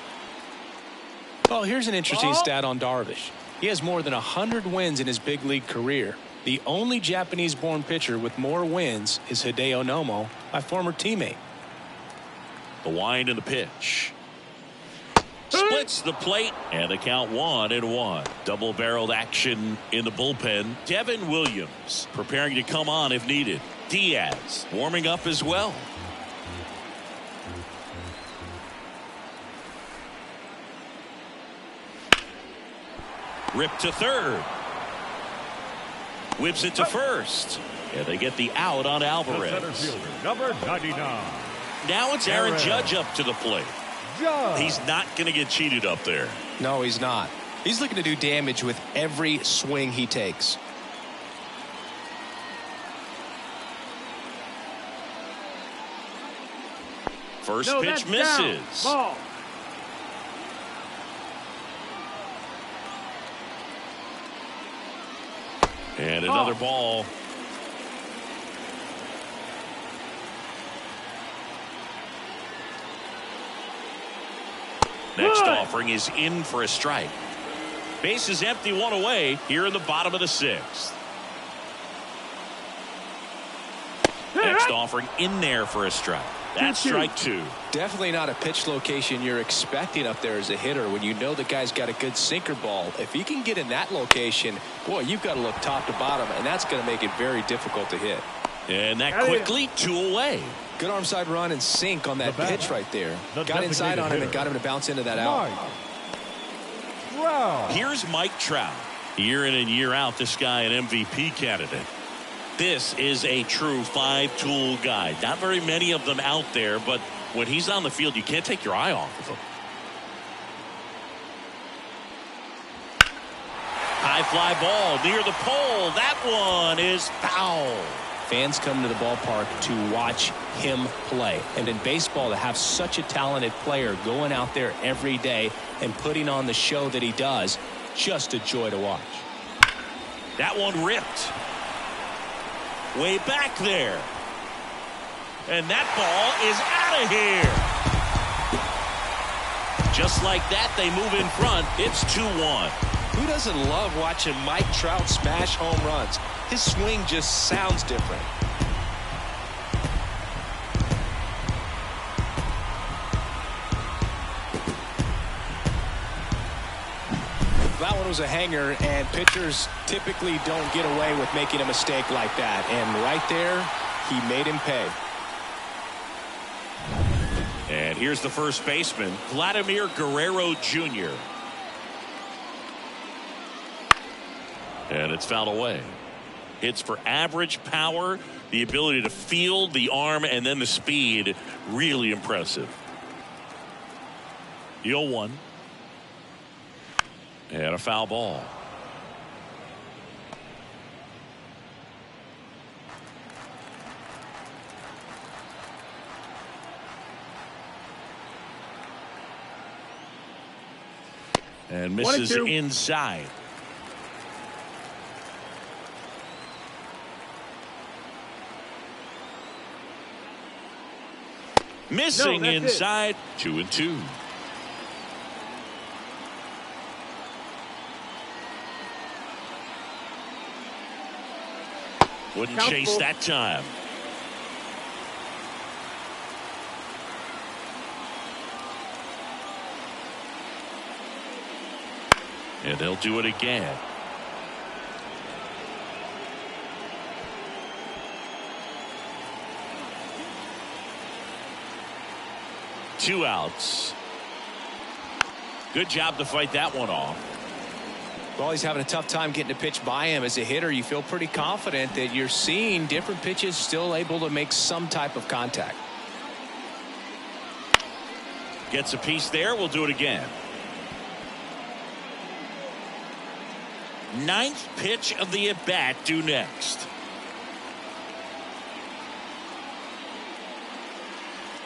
Oh, here's an interesting stat on Darvish. He has more than 100 wins in his big league career. The only Japanese-born pitcher with more wins is Hideo Nomo, my former teammate. The wind and the pitch. Splits the plate, and the count 1-1. Double-barreled action in the bullpen. Devin Williams preparing to come on if needed. Diaz warming up as well. Ripped to third. Whips it to first. And they get the out on Alvarez. The center fielder, number 99. Now it's Aaron Judge up to the plate. He's not going to get cheated up there. No, he's not. He's looking to do damage with every swing he takes. First pitch misses. Ball. And another ball. Next offering is in for a strike. Base is empty, one away here in the bottom of the sixth. Next offering in there for a strike. That's strike two. Definitely not a pitch location you're expecting up there as a hitter when you know the guy's got a good sinker ball. If he can get in that location, boy, you've got to look top to bottom, and that's going to make it very difficult to hit. And that quickly 2 away. Good arm side run and sink on that pitch right there. Got inside on him and got him to bounce into that out. Here's Mike Trout. Year in and year out, this guy an MVP candidate. This is a true 5-tool guy. Not very many of them out there, but when he's on the field, you can't take your eye off of him. High fly ball near the pole. That one is foul. Fans come to the ballpark to watch him play. And in baseball, to have such a talented player going out there every day and putting on the show that he does, just a joy to watch. That one ripped. Way back there. And that ball is out of here. Just like that, they move in front. It's 2-1. Who doesn't love watching Mike Trout smash home runs? His swing just sounds different. That one was a hanger, and pitchers typically don't get away with making a mistake like that. And right there, he made him pay. And here's the first baseman, Vladimir Guerrero Jr. And it's fouled away. Hits for average power, the ability to field, the arm, and then the speed. Really impressive. 0-1. And a foul ball. And misses inside. Missing inside. 2-2. Wouldn't chase that time. And they'll do it again. Two outs. Good job to fight that one off. Well, he's having a tough time getting a pitch by him. As a hitter, you feel pretty confident that you're seeing different pitches still able to make some type of contact. Gets a piece there. We'll do it again. Ninth pitch of the at-bat due next.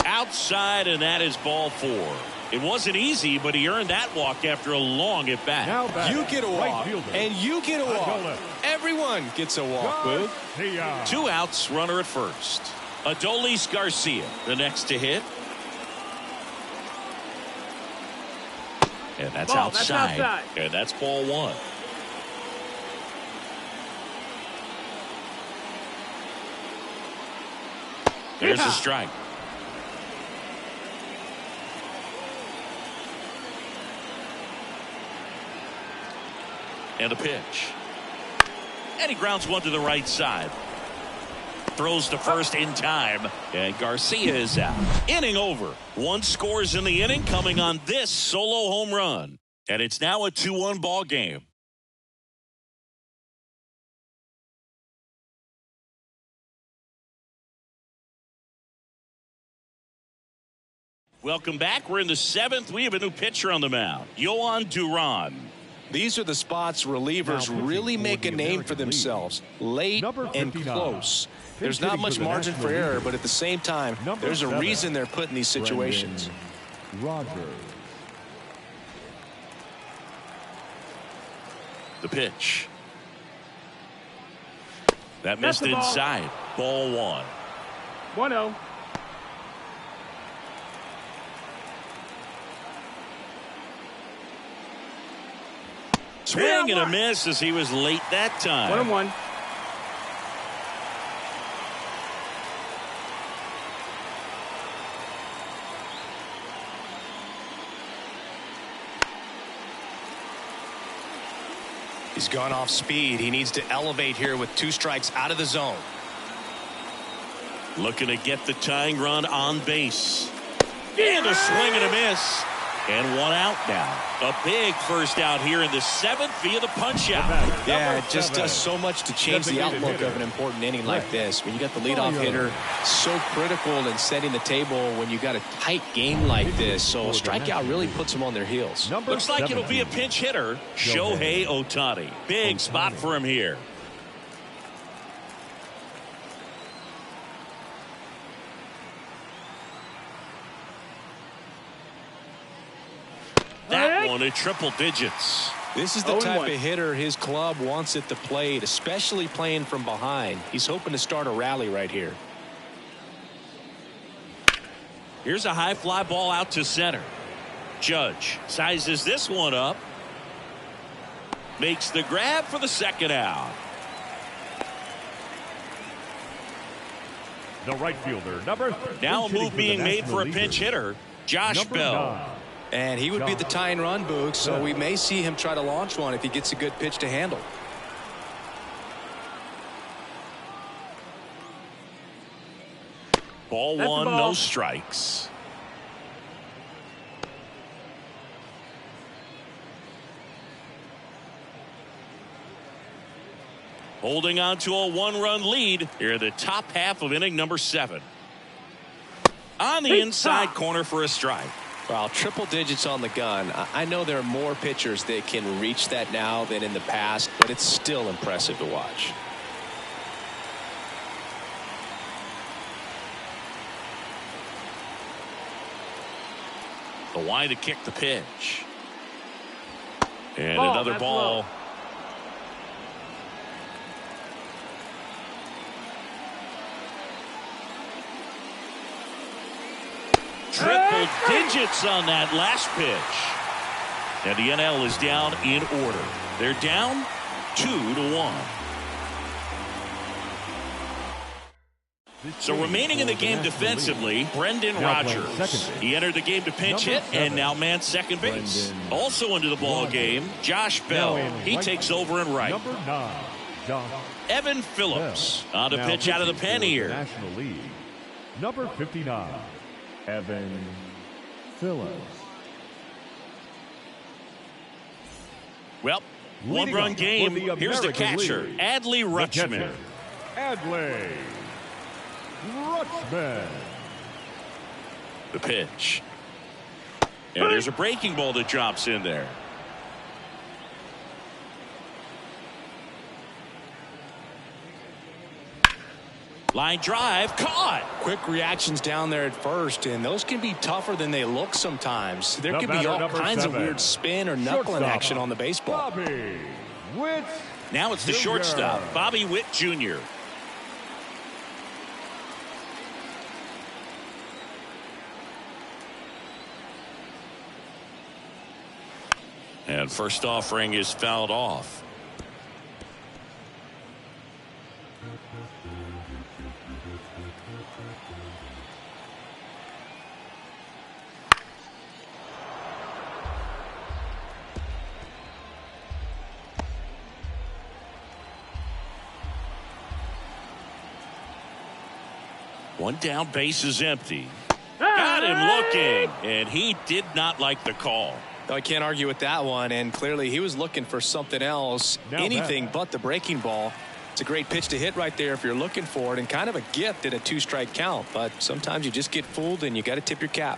Outside, and that is ball 4. It wasn't easy, but he earned that walk after a long at-bat. You get a walk, and you get a walk. Everyone gets a walk, Boog. 2 outs, runner at first. Adolis Garcia, the next to hit. And that's outside. And that's ball 1. There's a strike. And a pitch. And he grounds one to the right side. Throws to first in time. And Garcia is out. Inning over. 1 scores in the inning coming on this solo home run. And it's now a 2-1 ball game. Welcome back. We're in the 7th. We have a new pitcher on the mound. Yohan Duran. These are the spots relievers really make a name for themselves. Late and close. There's not much margin for error, but at the same time, there's a reason they're put in these situations. The pitch. That missed inside. Ball 1. 1-0. Swing and a miss as he was late that time. 1-1. He's gone off speed. He needs to elevate here with 2 strikes out of the zone. Looking to get the tying run on base. And a swing and a miss. And 1 out now. A big first out here in the 7th via the punch out. Yeah, it just does so much to change the outlook of an important inning like this. When you got the leadoff hitter, so critical in setting the table when you got a tight game like this. So a strikeout really puts them on their heels. Looks like it'll be a pinch hitter, Shohei Ohtani. Big spot for him here. That one at triple digits. This is the type of hitter his club wants at the plate, especially playing from behind. He's hoping to start a rally right here. Here's a high fly ball out to center. Judge sizes this one up. Makes the grab for the 2nd out. The right fielder, number 3. Now a move being made for a pinch hitter, Josh Bell. And he would be the tying run, Boog, so we may see him try to launch one if he gets a good pitch to handle. Ball 1, no strikes. Holding on to a 1-run lead here in the top half of inning number 7. On the inside corner for a strike. Well, triple digits on the gun. I know there are more pitchers that can reach that now than in the past, but it's still impressive to watch. The wide to kick the pitch. And another ball. Low. Triple digits on that last pitch. And the NL is down in order. They're down 2-1. So remaining in the game defensively, Brendan Rodgers. He entered the game to pinch hit and now man second base. Also into the ball game, Josh Bell. He takes over in right. Number 9, Josh Evan Phillips on the pitch out of the pen here. National League. Number 59, Evan Phillips. Well, 1-run game. Here's the catcher, Adley Rutschman. Adley Rutschman. The pitch. And there's a breaking ball that drops in there. Line drive, caught. Quick reactions down there at first, and those can be tougher than they look sometimes. There could be all kinds of weird spin or knuckling action on the baseball. Bobby Witt. Now it's the shortstop, Bobby Witt Jr. And first offering is fouled off. One down, base is empty. Got him looking, and he did not like the call. No, I can't argue with that one, and clearly he was looking for something else, anything but the breaking ball. It's a great pitch to hit right there if you're looking for it, and kind of a gift at a 2-strike count, but sometimes you just get fooled and you got to tip your cap.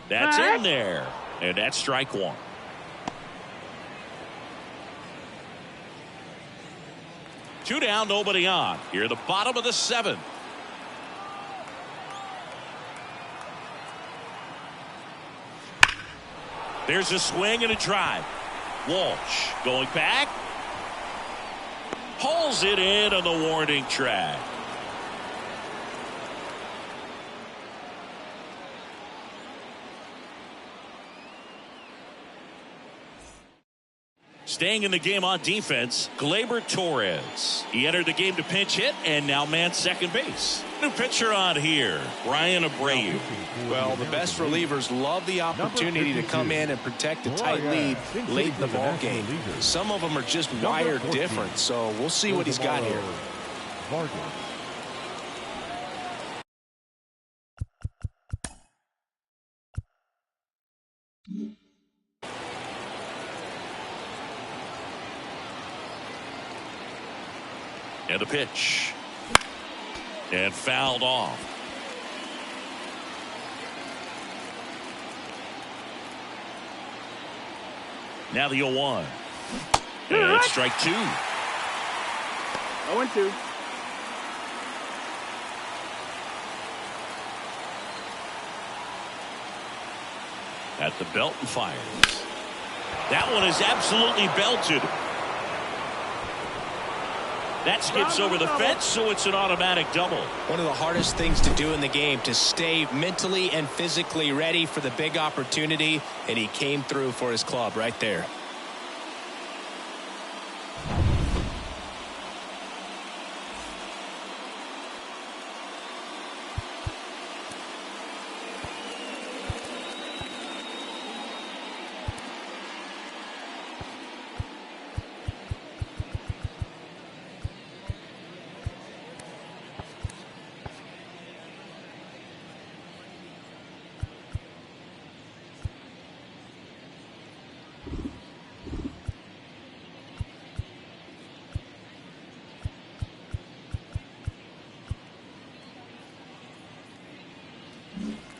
That's in there, and that's strike 1. Two down, nobody on. Here at the bottom of the 7th. There's a swing and a drive. Walsh going back. Hauls it in on the warning track. Staying in the game on defense, Gleyber Torres. He entered the game to pinch hit and now man second base. New pitcher on here, Ryan Abreu. Well, the best relievers love the opportunity to come in and protect a tight lead late in the ball game. Some of them are just wired different, so we'll see what he's got here. And the pitch. And fouled off. Now the 0-1. And strike two. 0-2. At the belt and fires. That one is absolutely belted. That skips over the fence, so it's an automatic double. One of the hardest things to do in the game, to stay mentally and physically ready for the big opportunity, and he came through for his club right there.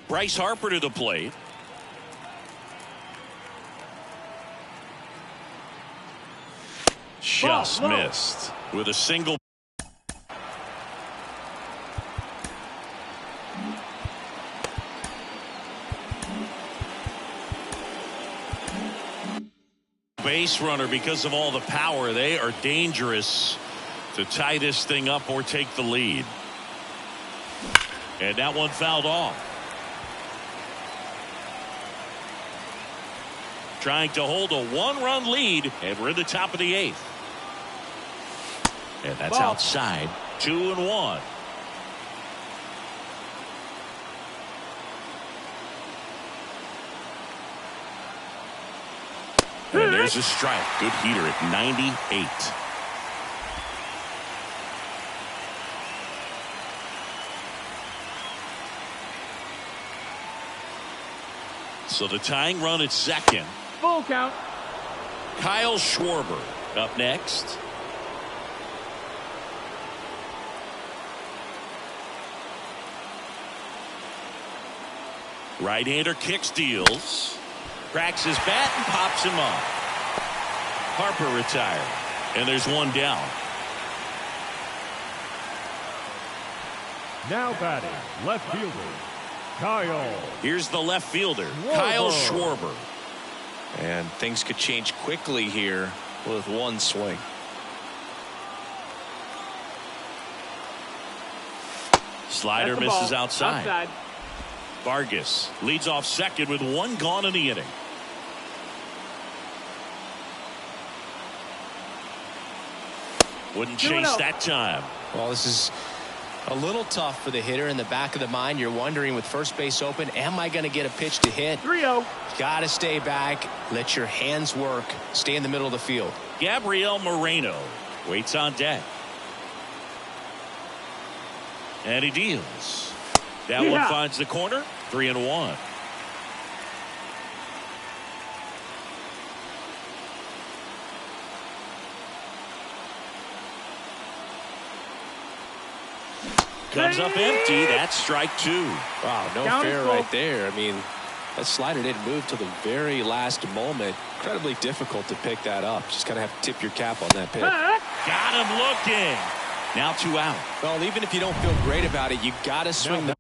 Bryce Harper to the plate. Just missed with a single. Base runner, because of all the power, they are dangerous to tie this thing up or take the lead. And that one fouled off. Trying to hold a one-run lead, and we're in the top of the 8th. And that's outside. 2-1. And there's a strike. Good heater at 98. So the tying run at second. Full count. Kyle Schwarber up next. Right-hander kicks, deals. Cracks his bat and pops him up. Harper retired. And there's one down. Now batting, left fielder, Kyle. Here's the left fielder, Kyle Schwarber. And things could change quickly here with one swing. Slider misses outside. Outside. Vargas leads off second with one gone in the inning. Wouldn't chase that time. Well, this is a little tough for the hitter. In the back of the mind, you're wondering, with first base open, am I going to get a pitch to hit? 3-0. Got to stay back. Let your hands work. Stay in the middle of the field. Gabriel Moreno waits on deck. And he deals. That one finds the corner. 3-1. Comes up empty. That's strike two. Wow, no fair right there. I mean, that slider didn't move till the very last moment. Incredibly difficult to pick that up. Just kind of have to tip your cap on that pitch. Got him looking. Now 2 out. Well, even if you don't feel great about it, you got to swing the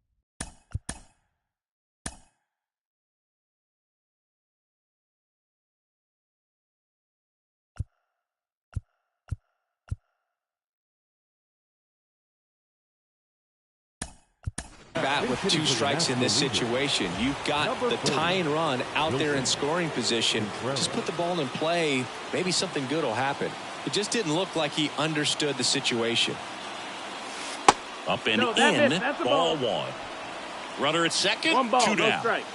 Bat with 2 strikes in this situation. You've got the tying run out there in scoring position. Just put the ball in play. Maybe something good will happen. It just didn't look like he understood the situation. Up and in. Ball 1. Runner at second. 1 ball, 2 down. no strike.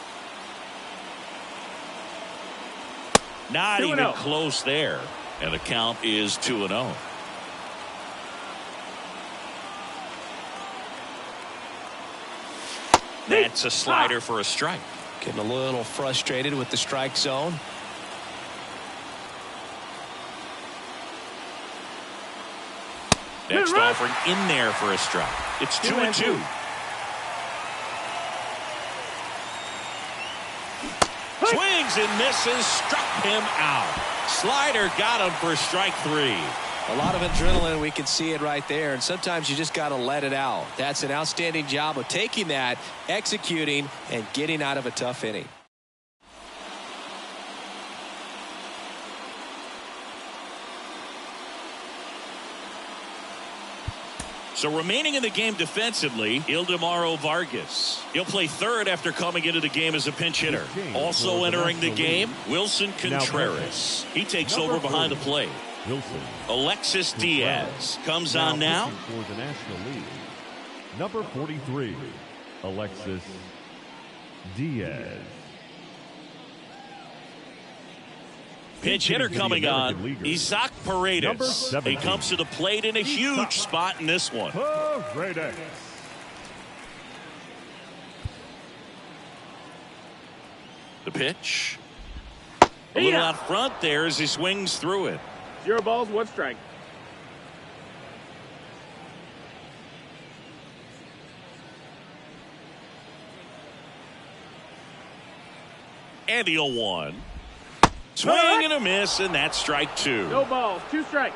Not 2-0. even close there. And the count is 2-0. That's a slider for a strike. Getting a little frustrated with the strike zone. Next offering in there for a strike. It's 2-2. Swings and misses. Struck him out. Slider got him for strike 3. A lot of adrenaline. We can see it right there. And sometimes you just got to let it out. That's an outstanding job of taking that, executing, and getting out of a tough inning. So remaining in the game defensively, Ildemaro Vargas. He'll play third after coming into the game as a pinch hitter. Also entering the game, Wilson Contreras. He takes over behind the plate. Alexis Diaz comes on now. For the National League, number 43, Alexis Diaz. Pinch hitter coming on, Isaac Paredes. He comes to the plate in a huge spot in this one. Paredes. The pitch. A little out front there as he swings through it. 0 balls, 1 strike. And the 0-1. Swing and a miss, and that's strike 2. No balls, 2 strikes.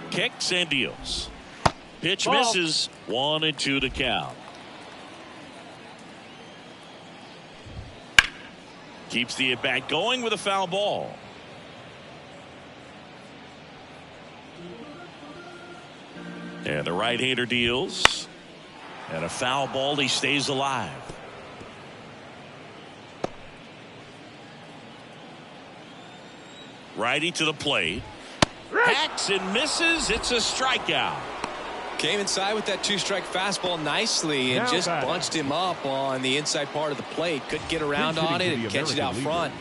Kicks and deals. Pitch Ball. misses. 1-2 to count. Keeps the at-bat going with a foul ball. And the right-hander deals. And a foul ball. He stays alive. Righty to the plate. Hacks and misses. It's a strikeout. Came inside with that 2-strike fastball nicely and just bunched him up on the inside part of the plate. Couldn't get around on it and catch it out front.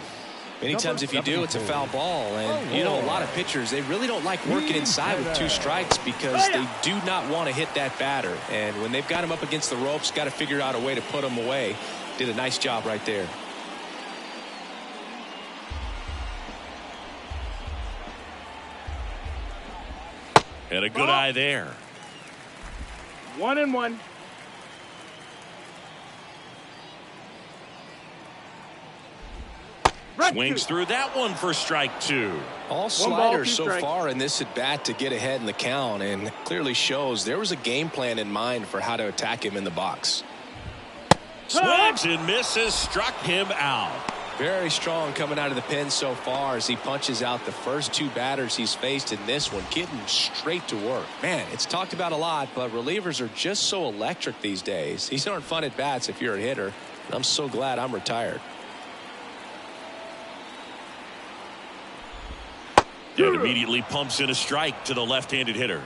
Many times if you do, it's a foul ball. And you know, a lot of pitchers, they really don't like working inside with 2 strikes because they do not want to hit that batter. And when they've got him up against the ropes, got to figure out a way to put him away. Did a nice job right there. And a good eye there. 1-1. Swings through that one for strike 2. All sliders so far in this at bat to get ahead in the count, and clearly shows there was a game plan in mind for how to attack him in the box. Swings and misses. Struck him out. Very strong coming out of the pen so far as he punches out the first 2 batters he's faced in this one, getting straight to work. Man, it's talked about a lot, but relievers are just so electric these days. These aren't fun at bats if you're a hitter. I'm so glad I'm retired. And immediately pumps in a strike to the left-handed hitter.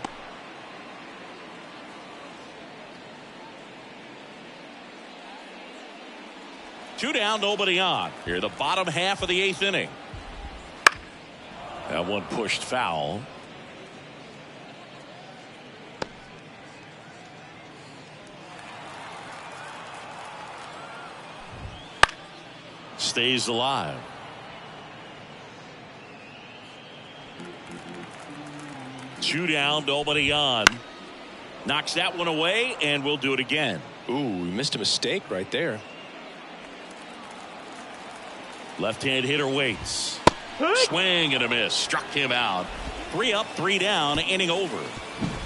Two down, nobody on. Here, the bottom half of the 8th inning. That one pushed foul. Stays alive. Two down, nobody on. Knocks that one away, and we'll do it again. Ooh, we missed a mistake right there. Left-hand hitter waits. Swing and a miss. Struck him out. 3 up, 3 down, inning over.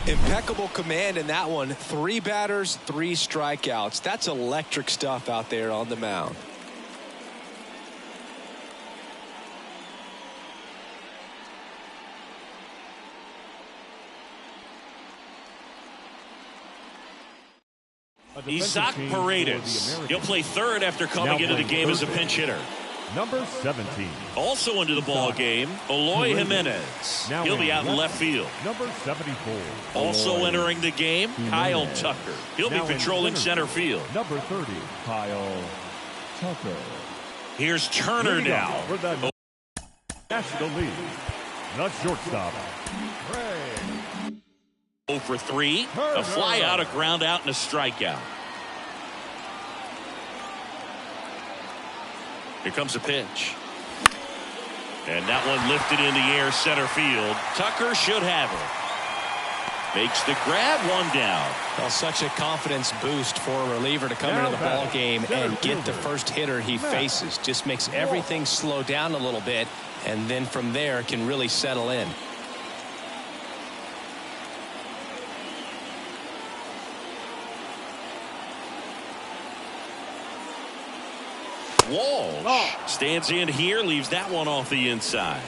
Impeccable command in that one. 3 batters, 3 strikeouts. That's electric stuff out there on the mound. Isaac Paredes. He'll play third after coming into the game as a pinch hitter. Number 17. Also into the ball game, Eloy Jimenez. He'll be out in left field. Number 74. Also entering the game, Kyle Tucker. He'll be patrolling center field. Number 30, Kyle Tucker. Here's Turner now. For the National League, the shortstop, Craig. 0 for 3. A fly out, a ground out, and a strikeout. Here comes a pitch. And that one lifted in the air, center field. Tucker should have it. Makes the grab, one down. Well, such a confidence boost for a reliever to come into the ball game and get the first hitter he faces. Just makes everything slow down a little bit, and then from there can really settle in. Walsh stands in here, leaves that one off the inside.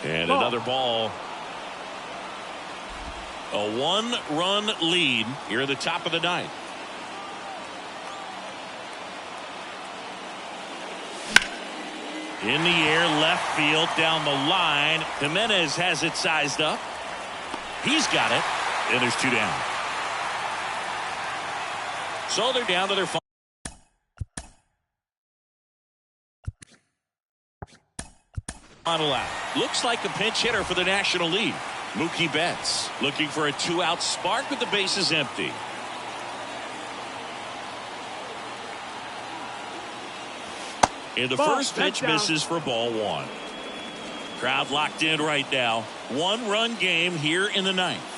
And another ball. A 1-run lead here at the top of the ninth. In the air, left field, down the line. Jimenez has it sized up. He's got it. And there's 2 down. So they're down to their final out. Looks like a pinch hitter for the National League. Mookie Betts looking for a 2-out spark with the bases empty. And the first pitch misses for ball 1. Crowd locked in right now. 1-run game here in the ninth.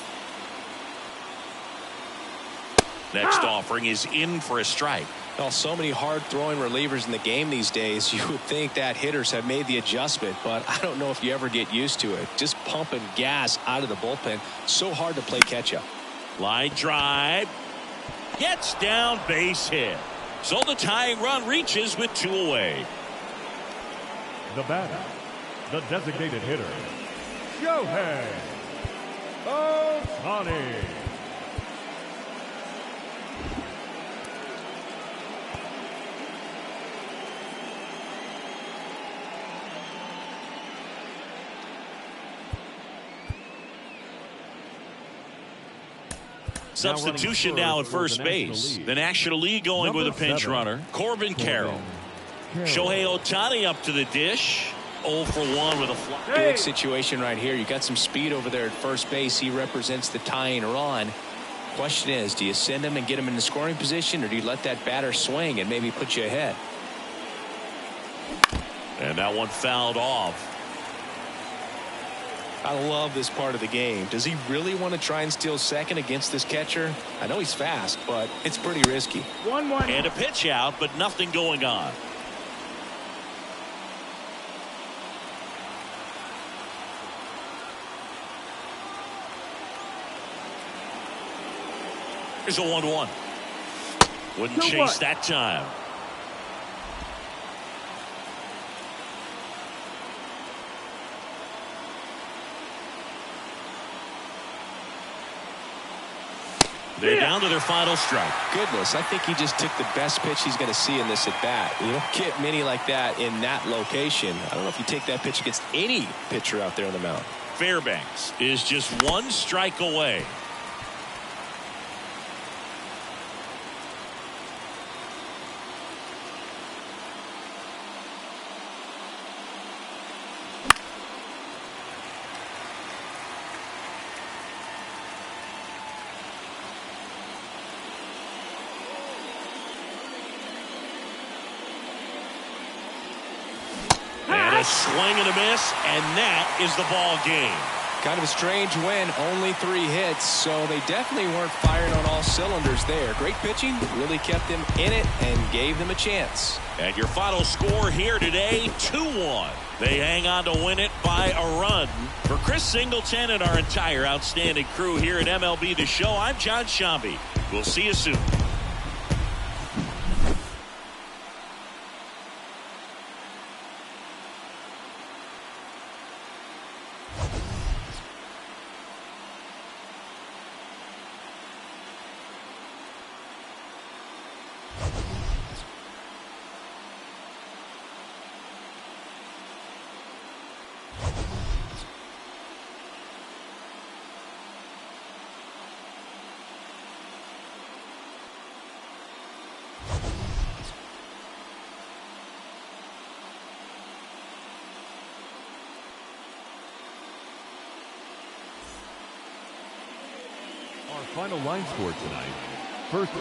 Next offering is in for a strike. Well, so many hard-throwing relievers in the game these days, you would think that hitters have made the adjustment, but I don't know if you ever get used to it. Just pumping gas out of the bullpen. So hard to play catch-up. Line drive. Gets down, base hit. So the tying run reaches with 2 away. The batter, the designated hitter, Shohei Ohtani. Substitution now at first base. The National League going with a pinch runner. Corbin Carroll. Shohei Ohtani up to the dish. 0 for 1 with a fly. Good situation right here. You got some speed over there at first base. He represents the tying run. Question is, do you send him and get him in the scoring position, or do you let that batter swing and maybe put you ahead? And that one fouled off. I love this part of the game. Does he really want to try and steal second against this catcher? I know he's fast, but it's pretty risky. 1-1. And a pitch out, but nothing going on. Here's a 1-1. Wouldn't chase that time. They're down to their final strike. Goodness, I think he just took the best pitch he's going to see in this at bat. You don't get many like that in that location. I don't know if you take that pitch against any pitcher out there on the mound. Fairbanks is just 1 strike away. A swing and a miss, and that is the ball game. Kind of a strange win, only 3 hits, so they definitely weren't firing on all cylinders there. Great pitching, really kept them in it and gave them a chance. And your final score here today, 2-1. They hang on to win it by a run. For Chris Singleton and our entire outstanding crew here at MLB The Show, I'm John Shambi. We'll see you soon. Our final line score tonight. First